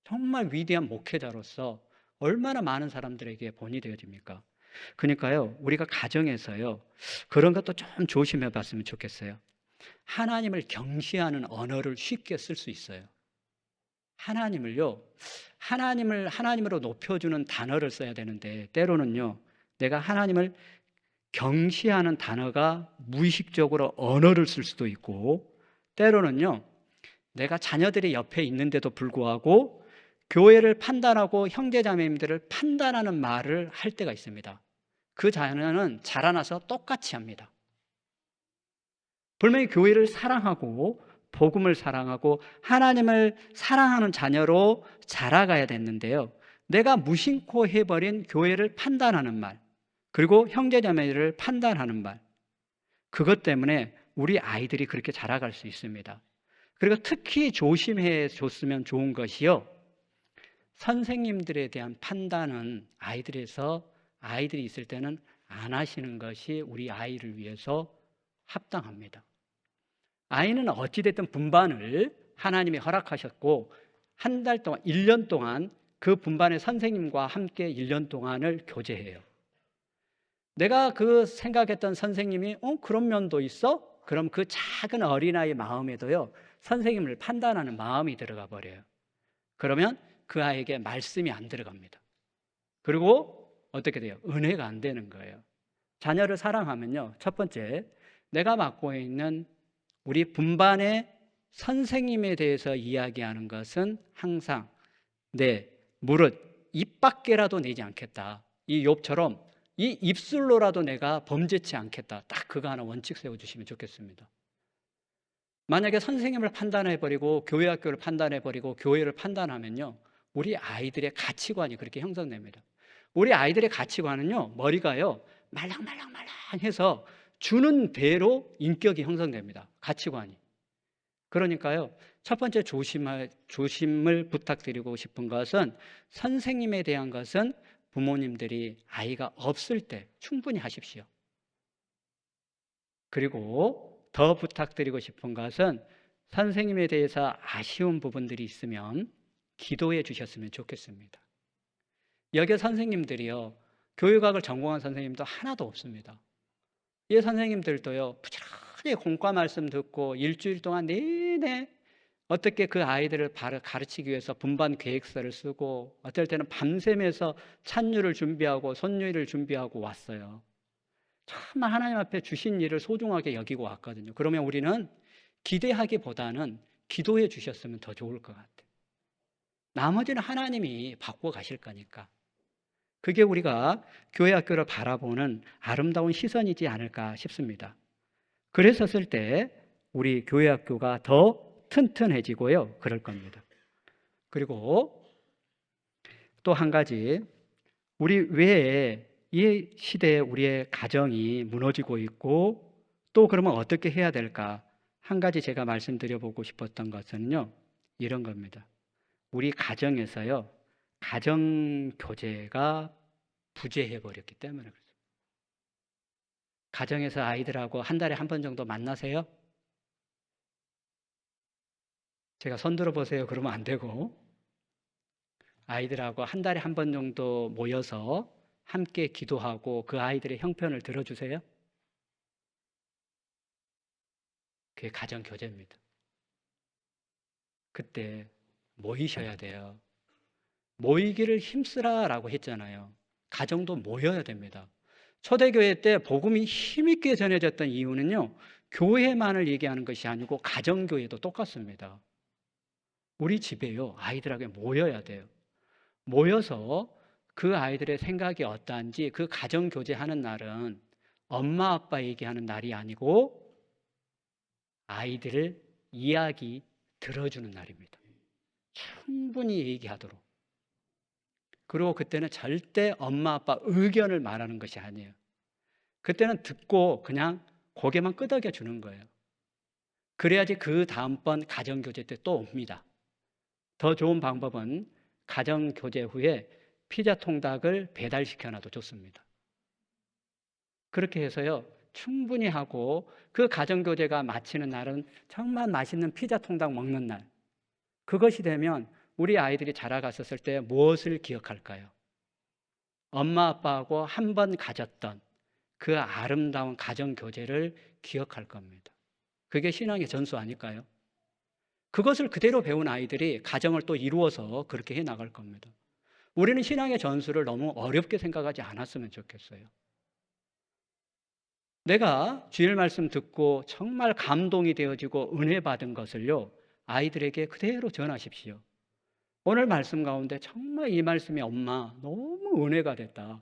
정말 위대한 목회자로서 얼마나 많은 사람들에게 본이 되어집니까? 그러니까요, 우리가 가정에서요, 그런 것도 좀 조심해 봤으면 좋겠어요. 하나님을 경시하는 언어를 쉽게 쓸 수 있어요. 하나님을요, 하나님으로 높여주는 단어를 써야 되는데, 때로는요, 내가 하나님을 경시하는 단어가 무의식적으로 언어를 쓸 수도 있고, 때로는요, 내가 자녀들이 옆에 있는데도 불구하고 교회를 판단하고 형제자매님들을 판단하는 말을 할 때가 있습니다. 그 자녀는 자라나서 똑같이 합니다. 분명히 교회를 사랑하고 복음을 사랑하고 하나님을 사랑하는 자녀로 자라가야 됐는데요, 내가 무심코 해버린 교회를 판단하는 말, 그리고 형제자매를 판단하는 말, 그것 때문에 우리 아이들이 그렇게 자라갈 수 있습니다. 그리고 특히 조심해 줬으면 좋은 것이요, 선생님들에 대한 판단은 아이들이 있을 때는 안 하시는 것이 우리 아이를 위해서 합당합니다. 아이는 어찌됐든 분반을 하나님이 허락하셨고, 한 달 동안, 1년 동안 그 분반의 선생님과 함께 1년 동안을 교제해요. 내가 그 생각했던 선생님이 그런 면도 있어? 그럼 그 작은 어린아이 마음에도요, 선생님을 판단하는 마음이 들어가 버려요. 그러면 그 아이에게 말씀이 안 들어갑니다. 그리고 어떻게 돼요? 은혜가 안 되는 거예요. 자녀를 사랑하면요, 첫 번째, 내가 맡고 있는 우리 분반의 선생님에 대해서 이야기하는 것은 항상 내 무릇 입 밖에라도 내지 않겠다. 이 욥처럼 이 입술로라도 내가 범죄치 않겠다. 딱 그거 하나 원칙 세워주시면 좋겠습니다. 만약에 선생님을 판단해버리고 교회 학교를 판단해버리고 교회를 판단하면요, 우리 아이들의 가치관이 그렇게 형성됩니다. 우리 아이들의 가치관은요, 머리가요 말랑말랑말랑해서 주는 대로 인격이 형성됩니다. 가치관이. 그러니까요, 첫 번째 조심을 부탁드리고 싶은 것은 선생님에 대한 것은 부모님들이 아이가 없을 때 충분히 하십시오. 그리고 더 부탁드리고 싶은 것은 선생님에 대해서 아쉬운 부분들이 있으면 기도해 주셨으면 좋겠습니다. 여기 선생님들이요, 교육학을 전공한 선생님도 하나도 없습니다. 이 선생님들도요, 부지런히 공과 말씀 듣고 일주일 동안 내내 어떻게 그 아이들을 가르치기 위해서 분반 계획서를 쓰고 어떨 때는 밤샘에서 찬유를 준비하고 손유를 준비하고 왔어요. 정말 하나님 앞에 주신 일을 소중하게 여기고 왔거든요. 그러면 우리는 기대하기보다는 기도해 주셨으면 더 좋을 것 같아요. 나머지는 하나님이 바꿔 가실 거니까. 그게 우리가 교회 학교를 바라보는 아름다운 시선이지 않을까 싶습니다. 그랬었을 때 우리 교회 학교가 더 튼튼해지고요, 그럴 겁니다. 그리고 또 한 가지, 우리 왜 이 시대에 우리의 가정이 무너지고 있고 또 그러면 어떻게 해야 될까? 한 가지 제가 말씀드려보고 싶었던 것은요, 이런 겁니다. 우리 가정에서요, 가정교제가 부재해버렸기 때문에 그렇습니다. 가정에서 아이들하고 한 달에 한 번 정도 만나세요? 제가 손 들어보세요 그러면 안 되고, 아이들하고 한 달에 한 번 정도 모여서 함께 기도하고 그 아이들의 형편을 들어주세요? 그게 가정교제입니다. 그때 모이셔야 돼요. 모이기를 힘쓰라라고 했잖아요. 가정도 모여야 됩니다. 초대교회 때 복음이 힘있게 전해졌던 이유는요, 교회만을 얘기하는 것이 아니고 가정교회도 똑같습니다. 우리 집에요, 아이들하고 모여야 돼요. 모여서 그 아이들의 생각이 어떠한지, 그 가정교제하는 날은 엄마 아빠 얘기하는 날이 아니고 아이들을 이야기 들어주는 날입니다. 충분히 얘기하도록. 그리고 그때는 절대 엄마 아빠 의견을 말하는 것이 아니에요. 그때는 듣고 그냥 고개만 끄덕여 주는 거예요. 그래야지 그 다음번 가정교제 때 또 옵니다. 더 좋은 방법은 가정교제 후에 피자 통닭을 배달시켜놔도 좋습니다. 그렇게 해서요, 충분히 하고 그 가정교제가 마치는 날은 정말 맛있는 피자 통닭 먹는 날. 그것이 되면 우리 아이들이 자라갔었을 때 무엇을 기억할까요? 엄마 아빠하고 한 번 가졌던 그 아름다운 가정교제를 기억할 겁니다. 그게 신앙의 전수 아닐까요? 그것을 그대로 배운 아이들이 가정을 또 이루어서 그렇게 해 나갈 겁니다. 우리는 신앙의 전수를 너무 어렵게 생각하지 않았으면 좋겠어요. 내가 주일 말씀 듣고 정말 감동이 되어지고 은혜 받은 것을요, 아이들에게 그대로 전하십시오. 오늘 말씀 가운데 정말 이 말씀이 엄마 너무 은혜가 됐다.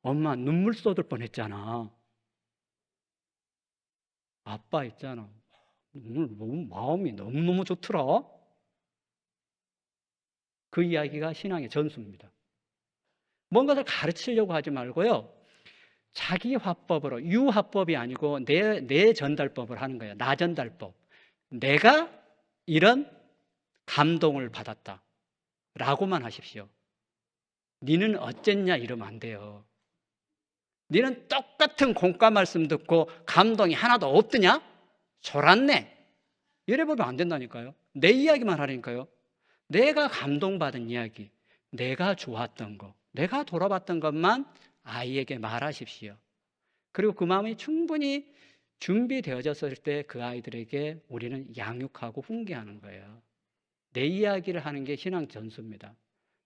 엄마 눈물 쏟을 뻔했잖아. 아빠 있잖아. 오늘 너무 마음이 너무너무 좋더라. 그 이야기가 신앙의 전수입니다. 뭔가를 가르치려고 하지 말고요, 자기 화법으로, 유화법이 아니고 내 전달법을 하는 거예요. 나 전달법. 내가 이런 감동을 받았다 라고만 하십시오. 니는 어쨌냐 이러면 안 돼요. 니는 똑같은 공과 말씀 듣고 감동이 하나도 없더냐? 졸았네. 이래 보면 안 된다니까요. 내 이야기만 하라니까요. 내가 감동받은 이야기, 내가 좋았던 거, 내가 돌아봤던 것만 아이에게 말하십시오. 그리고 그 마음이 충분히 준비되어졌을 때 그 아이들에게 우리는 양육하고 훈계하는 거예요. 내 이야기를 하는 게 신앙 전수입니다.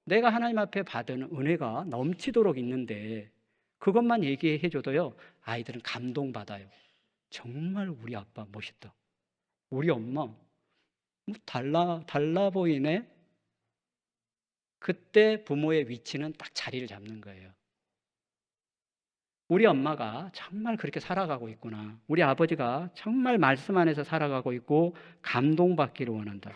내가 하나님 앞에 받은 은혜가 넘치도록 있는데 그것만 얘기해 줘도요, 아이들은 감동받아요. 정말 우리 아빠 멋있다. 우리 엄마 달라 보이네. 그때 부모의 위치는 딱 자리를 잡는 거예요. 우리 엄마가 정말 그렇게 살아가고 있구나. 우리 아버지가 정말 말씀 안에서 살아가고 있고 감동받기를 원한다.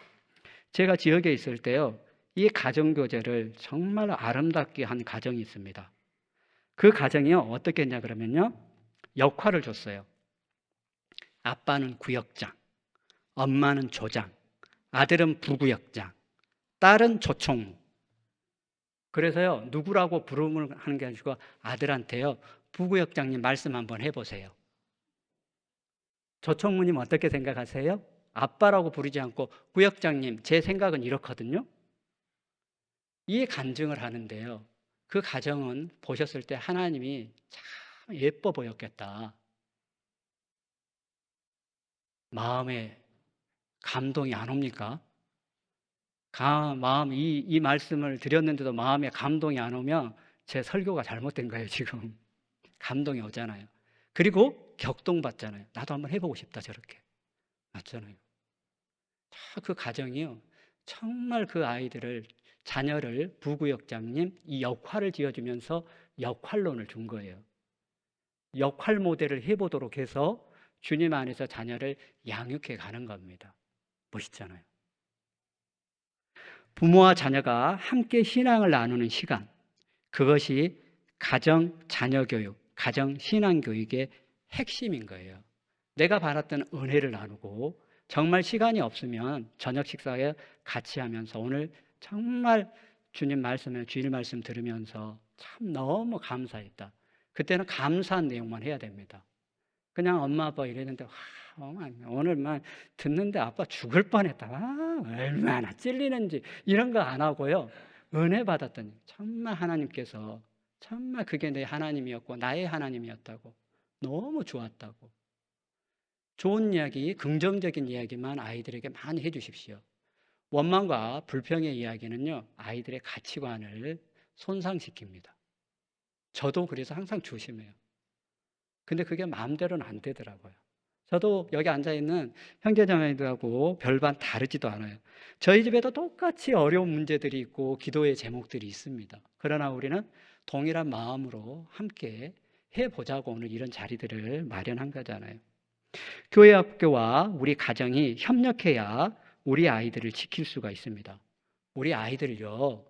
제가 지역에 있을 때요, 이 가정교제를 정말 아름답게 한 가정이 있습니다. 그 가정이요, 어떻게 했냐 그러면요, 역할을 줬어요. 아빠는 구역장, 엄마는 조장, 아들은 부구역장, 딸은 조총무. 그래서요, 누구라고 부름을 하는 게 아니고 아들한테요, 부구역장님 말씀 한번 해보세요. 조총무님 어떻게 생각하세요? 아빠라고 부르지 않고 구역장님, 제 생각은 이렇거든요. 이 간증을 하는데요. 그 가정은 보셨을 때 하나님이 참 예뻐 보였겠다. 마음에 감동이 안 옵니까? 이 말씀을 드렸는데도 마음에 감동이 안 오면 제 설교가 잘못된 거예요, 지금. 감동이 오잖아요. 그리고 격동받잖아요. 나도 한번 해보고 싶다, 저렇게. 맞잖아요. 그 가정이요. 정말 그 아이들을, 자녀를 부구역장님 이 역할을 지어주면서 역할론을 준 거예요. 역할 모델을 해보도록 해서 주님 안에서 자녀를 양육해 가는 겁니다. 멋있잖아요. 부모와 자녀가 함께 신앙을 나누는 시간, 그것이 가정 자녀 교육, 가정 신앙 교육의 핵심인 거예요. 내가 받았던 은혜를 나누고 정말 시간이 없으면 저녁 식사에 같이 하면서 오늘 정말 주님 말씀에 주일 말씀 들으면서 참 너무 감사했다. 그때는 감사한 내용만 해야 됩니다. 그냥 엄마 아빠 이랬는데 오늘만 듣는데 아빠 죽을 뻔했다. 얼마나 찔리는지 이런 거 안 하고요. 은혜 받았더니 정말 하나님께서 정말 그게 내 하나님이었고 나의 하나님이었다고 너무 좋았다고. 좋은 이야기, 긍정적인 이야기만 아이들에게 많이 해주십시오. 원망과 불평의 이야기는요, 아이들의 가치관을 손상시킵니다. 저도 그래서 항상 조심해요. 근데 그게 마음대로는 안 되더라고요. 저도 여기 앉아있는 형제자매들하고 별반 다르지도 않아요. 저희 집에도 똑같이 어려운 문제들이 있고 기도의 제목들이 있습니다. 그러나 우리는 동일한 마음으로 함께 해보자고 오늘 이런 자리들을 마련한 거잖아요. 교회 학교와 우리 가정이 협력해야 우리 아이들을 지킬 수가 있습니다. 우리 아이들요,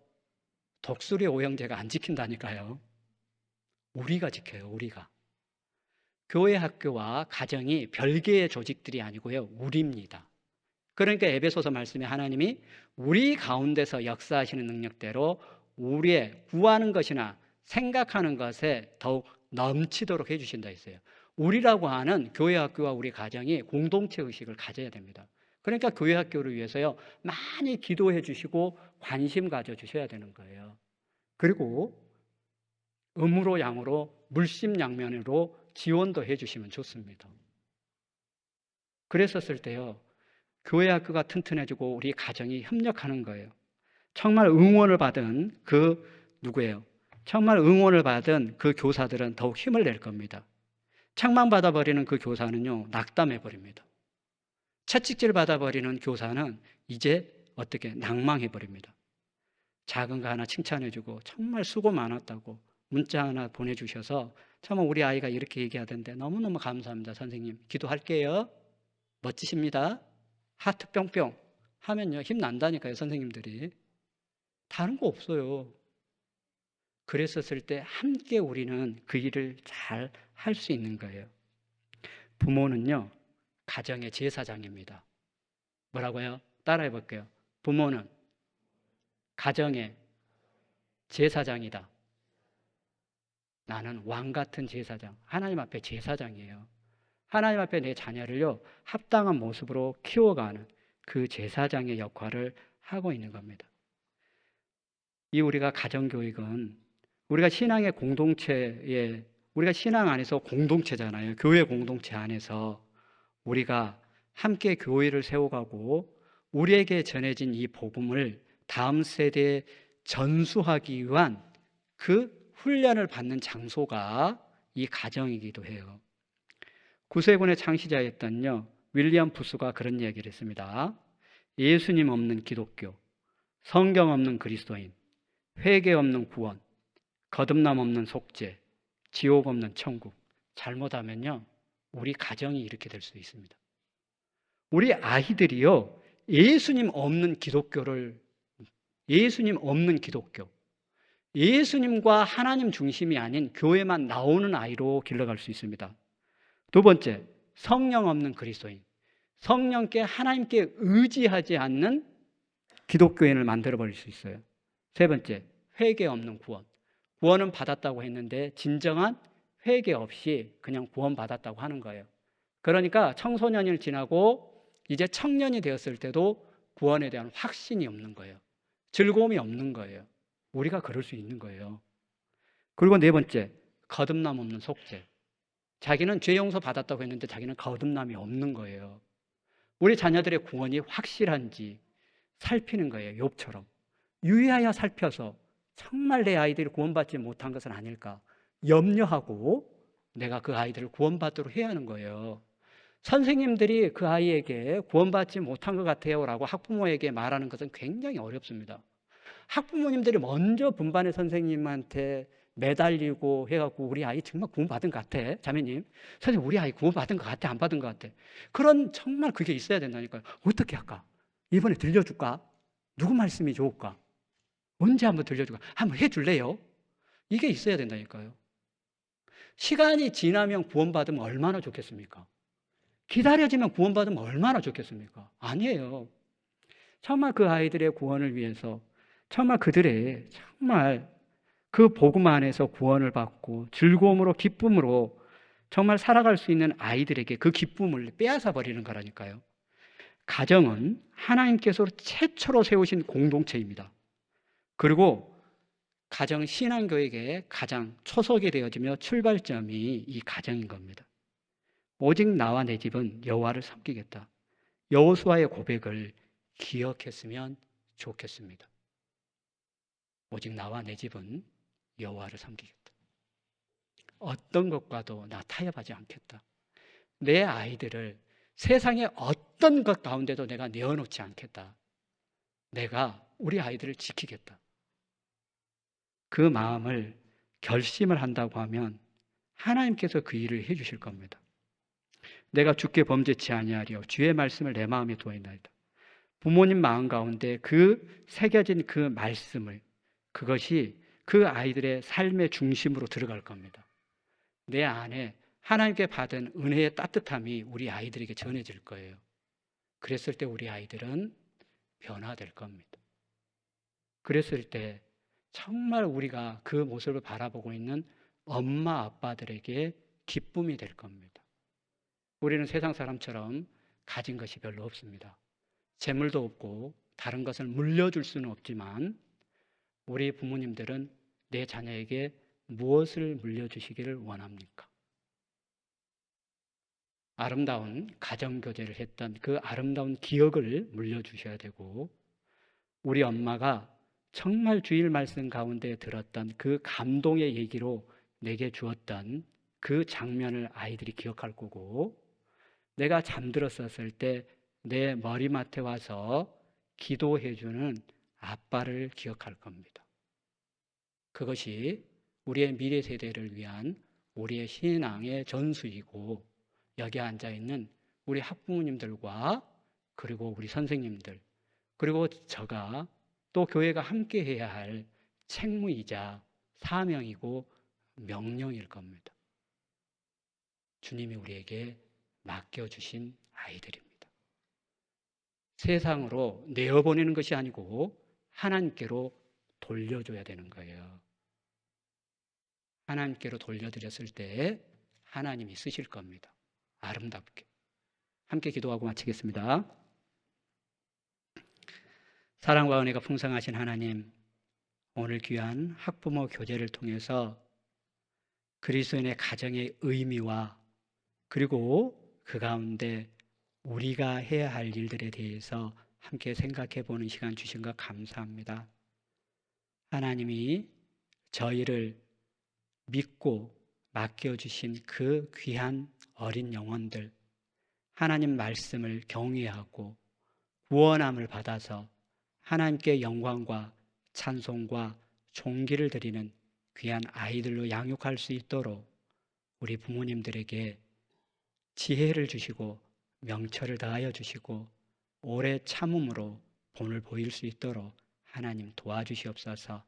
독수리 오형제가 안 지킨다니까요. 우리가 지켜요, 우리가. 교회 학교와 가정이 별개의 조직들이 아니고요, 우리입니다. 그러니까 에베소서 말씀에 하나님이 우리 가운데서 역사하시는 능력대로 우리의 구하는 것이나 생각하는 것에 더욱 넘치도록 해주신다 했어요. 우리라고 하는 교회 학교와 우리 가정이 공동체 의식을 가져야 됩니다. 그러니까 교회 학교를 위해서요, 많이 기도해 주시고 관심 가져 주셔야 되는 거예요. 그리고 음으로 양으로 물심양면으로 지원도 해 주시면 좋습니다. 그랬었을 때요, 교회 학교가 튼튼해지고 우리 가정이 협력하는 거예요. 정말 응원을 받은 누구예요? 정말 응원을 받은 그 교사들은 더욱 힘을 낼 겁니다. 책망받아버리는 그 교사는요, 낙담해버립니다. 채찍질 받아버리는 교사는 이제 어떻게 낭망해버립니다. 작은 거 하나 칭찬해주고 정말 수고 많았다고 문자 하나 보내주셔서 참 우리 아이가 이렇게 얘기하던데 너무너무 감사합니다. 선생님 기도할게요. 멋지십니다. 하트 뿅뿅 하면요 힘난다니까요. 선생님들이. 다른 거 없어요. 그랬었을 때 함께 우리는 그 일을 잘 할 수 있는 거예요. 부모는요 가정의 제사장입니다. 뭐라고요? 따라해 볼게요. 부모는 가정의 제사장이다. 나는 왕 같은 제사장, 하나님 앞에 제사장이에요. 하나님 앞에 내 자녀를요 합당한 모습으로 키워가는 그 제사장의 역할을 하고 있는 겁니다. 이 우리가 가정교육은 우리가 신앙의 공동체에, 우리가 신앙 안에서 공동체잖아요. 교회 공동체 안에서 우리가 함께 교회를 세워가고 우리에게 전해진 이 복음을 다음 세대에 전수하기 위한 그 훈련을 받는 장소가 이 가정이기도 해요. 구세군의 창시자였던 윌리엄 부스가 그런 이야기를 했습니다. 예수님 없는 기독교, 성경 없는 그리스도인, 회개 없는 구원, 거듭남 없는 속죄, 지옥 없는 천국. 잘못하면요 우리 가정이 이렇게 될 수 있습니다. 우리 아이들이요 예수님 없는 기독교, 예수님과 하나님 중심이 아닌 교회만 나오는 아이로 길러갈 수 있습니다. 두 번째, 성령 없는 그리스도인. 성령께 하나님께 의지하지 않는 기독교인을 만들어버릴 수 있어요. 세 번째, 회개 없는 구원. 구원은 받았다고 했는데 진정한 회개 없이 그냥 구원받았다고 하는 거예요. 그러니까 청소년을 지나고 이제 청년이 되었을 때도 구원에 대한 확신이 없는 거예요. 즐거움이 없는 거예요. 우리가 그럴 수 있는 거예요. 그리고 네 번째, 거듭남 없는 속죄. 자기는 죄 용서 받았다고 했는데 자기는 거듭남이 없는 거예요. 우리 자녀들의 구원이 확실한지 살피는 거예요. 욥처럼 유의하여 살펴서 정말 내 아이들이 구원받지 못한 것은 아닐까 염려하고 내가 그 아이들을 구원받도록 해야 하는 거예요. 선생님들이 그 아이에게 구원받지 못한 것 같아요 라고 학부모에게 말하는 것은 굉장히 어렵습니다. 학부모님들이 먼저 분반의 선생님한테 매달리고 해갖고 우리 아이 정말 구원받은 것 같아. 자매님, 선생님 우리 아이 구원받은 것 같아? 안 받은 것 같아? 그런 정말 그게 있어야 된다니까요. 어떻게 할까? 이번에 들려줄까? 누구 말씀이 좋을까? 언제 한번 들려줄까? 한번 해줄래요? 이게 있어야 된다니까요. 시간이 지나면 구원받으면 얼마나 좋겠습니까? 기다려지면 구원받으면 얼마나 좋겠습니까? 아니에요. 정말 그 아이들의 구원을 위해서 정말 그들의 정말 그 복음 안에서 구원을 받고 즐거움으로 기쁨으로 정말 살아갈 수 있는 아이들에게 그 기쁨을 빼앗아 버리는 거라니까요. 가정은 하나님께서 최초로 세우신 공동체입니다. 그리고 가정 신앙교육의 가장 초석이 되어지며 출발점이 이 가정인 겁니다. 오직 나와 내 집은 여호와를 섬기겠다. 여호수아의 고백을 기억했으면 좋겠습니다. 오직 나와 내 집은 여호와를 섬기겠다. 어떤 것과도 나 타협하지 않겠다. 내 아이들을 세상의 어떤 것 가운데도 내가 내어놓지 않겠다. 내가 우리 아이들을 지키겠다. 그 마음을 결심을 한다고 하면 하나님께서 그 일을 해주실 겁니다. 내가 주께 범죄치 아니하리요 주의 말씀을 내 마음에 두었나이다. 부모님 마음 가운데 그 새겨진 그 말씀을 그것이 그 아이들의 삶의 중심으로 들어갈 겁니다. 내 안에 하나님께 받은 은혜의 따뜻함이 우리 아이들에게 전해질 거예요. 그랬을 때 우리 아이들은 변화될 겁니다. 그랬을 때 정말 우리가 그 모습을 바라보고 있는 엄마 아빠들에게 기쁨이 될 겁니다. 우리는 세상 사람처럼 가진 것이 별로 없습니다. 재물도 없고 다른 것을 물려줄 수는 없지만 우리 부모님들은 내 자녀에게 무엇을 물려주시기를 원합니까? 아름다운 가정교제를 했던 그 아름다운 기억을 물려주셔야 되고 우리 엄마가 정말 주일 말씀 가운데 들었던 그 감동의 얘기로 내게 주었던 그 장면을 아이들이 기억할 거고 내가 잠들었었을 때 내 머리맡에 와서 기도해주는 아빠를 기억할 겁니다. 그것이 우리의 미래 세대를 위한 우리의 신앙의 전수이고 여기 앉아있는 우리 학부모님들과 그리고 우리 선생님들 그리고 저가 또 교회가 함께 해야 할 책무이자 사명이고 명령일 겁니다. 주님이 우리에게 맡겨주신 아이들입니다. 세상으로 내어보내는 것이 아니고 하나님께로 돌려줘야 되는 거예요. 하나님께로 돌려드렸을 때 하나님이 쓰실 겁니다. 아름답게. 함께 기도하고 마치겠습니다. 사랑과 은혜가 풍성하신 하나님, 오늘 귀한 학부모 교제를 통해서 그리스도인의 가정의 의미와 그리고 그 가운데 우리가 해야 할 일들에 대해서 함께 생각해 보는 시간 주신 것 감사합니다. 하나님이 저희를 믿고 맡겨주신 그 귀한 어린 영혼들, 하나님 말씀을 경외하고 구원함을 받아서 하나님께 영광과 찬송과 존귀를 드리는 귀한 아이들로 양육할 수 있도록 우리 부모님들에게 지혜를 주시고 명철을 더하여 주시고 오래 참음으로 본을 보일 수 있도록 하나님 도와주시옵소서.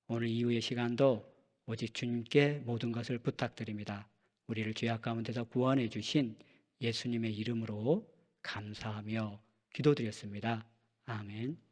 오늘 이후의 시간도 오직 주님께 모든 것을 부탁드립니다. 우리를 죄악 가운데서 구원해 주신 예수님의 이름으로 감사하며 기도드렸습니다. 아멘.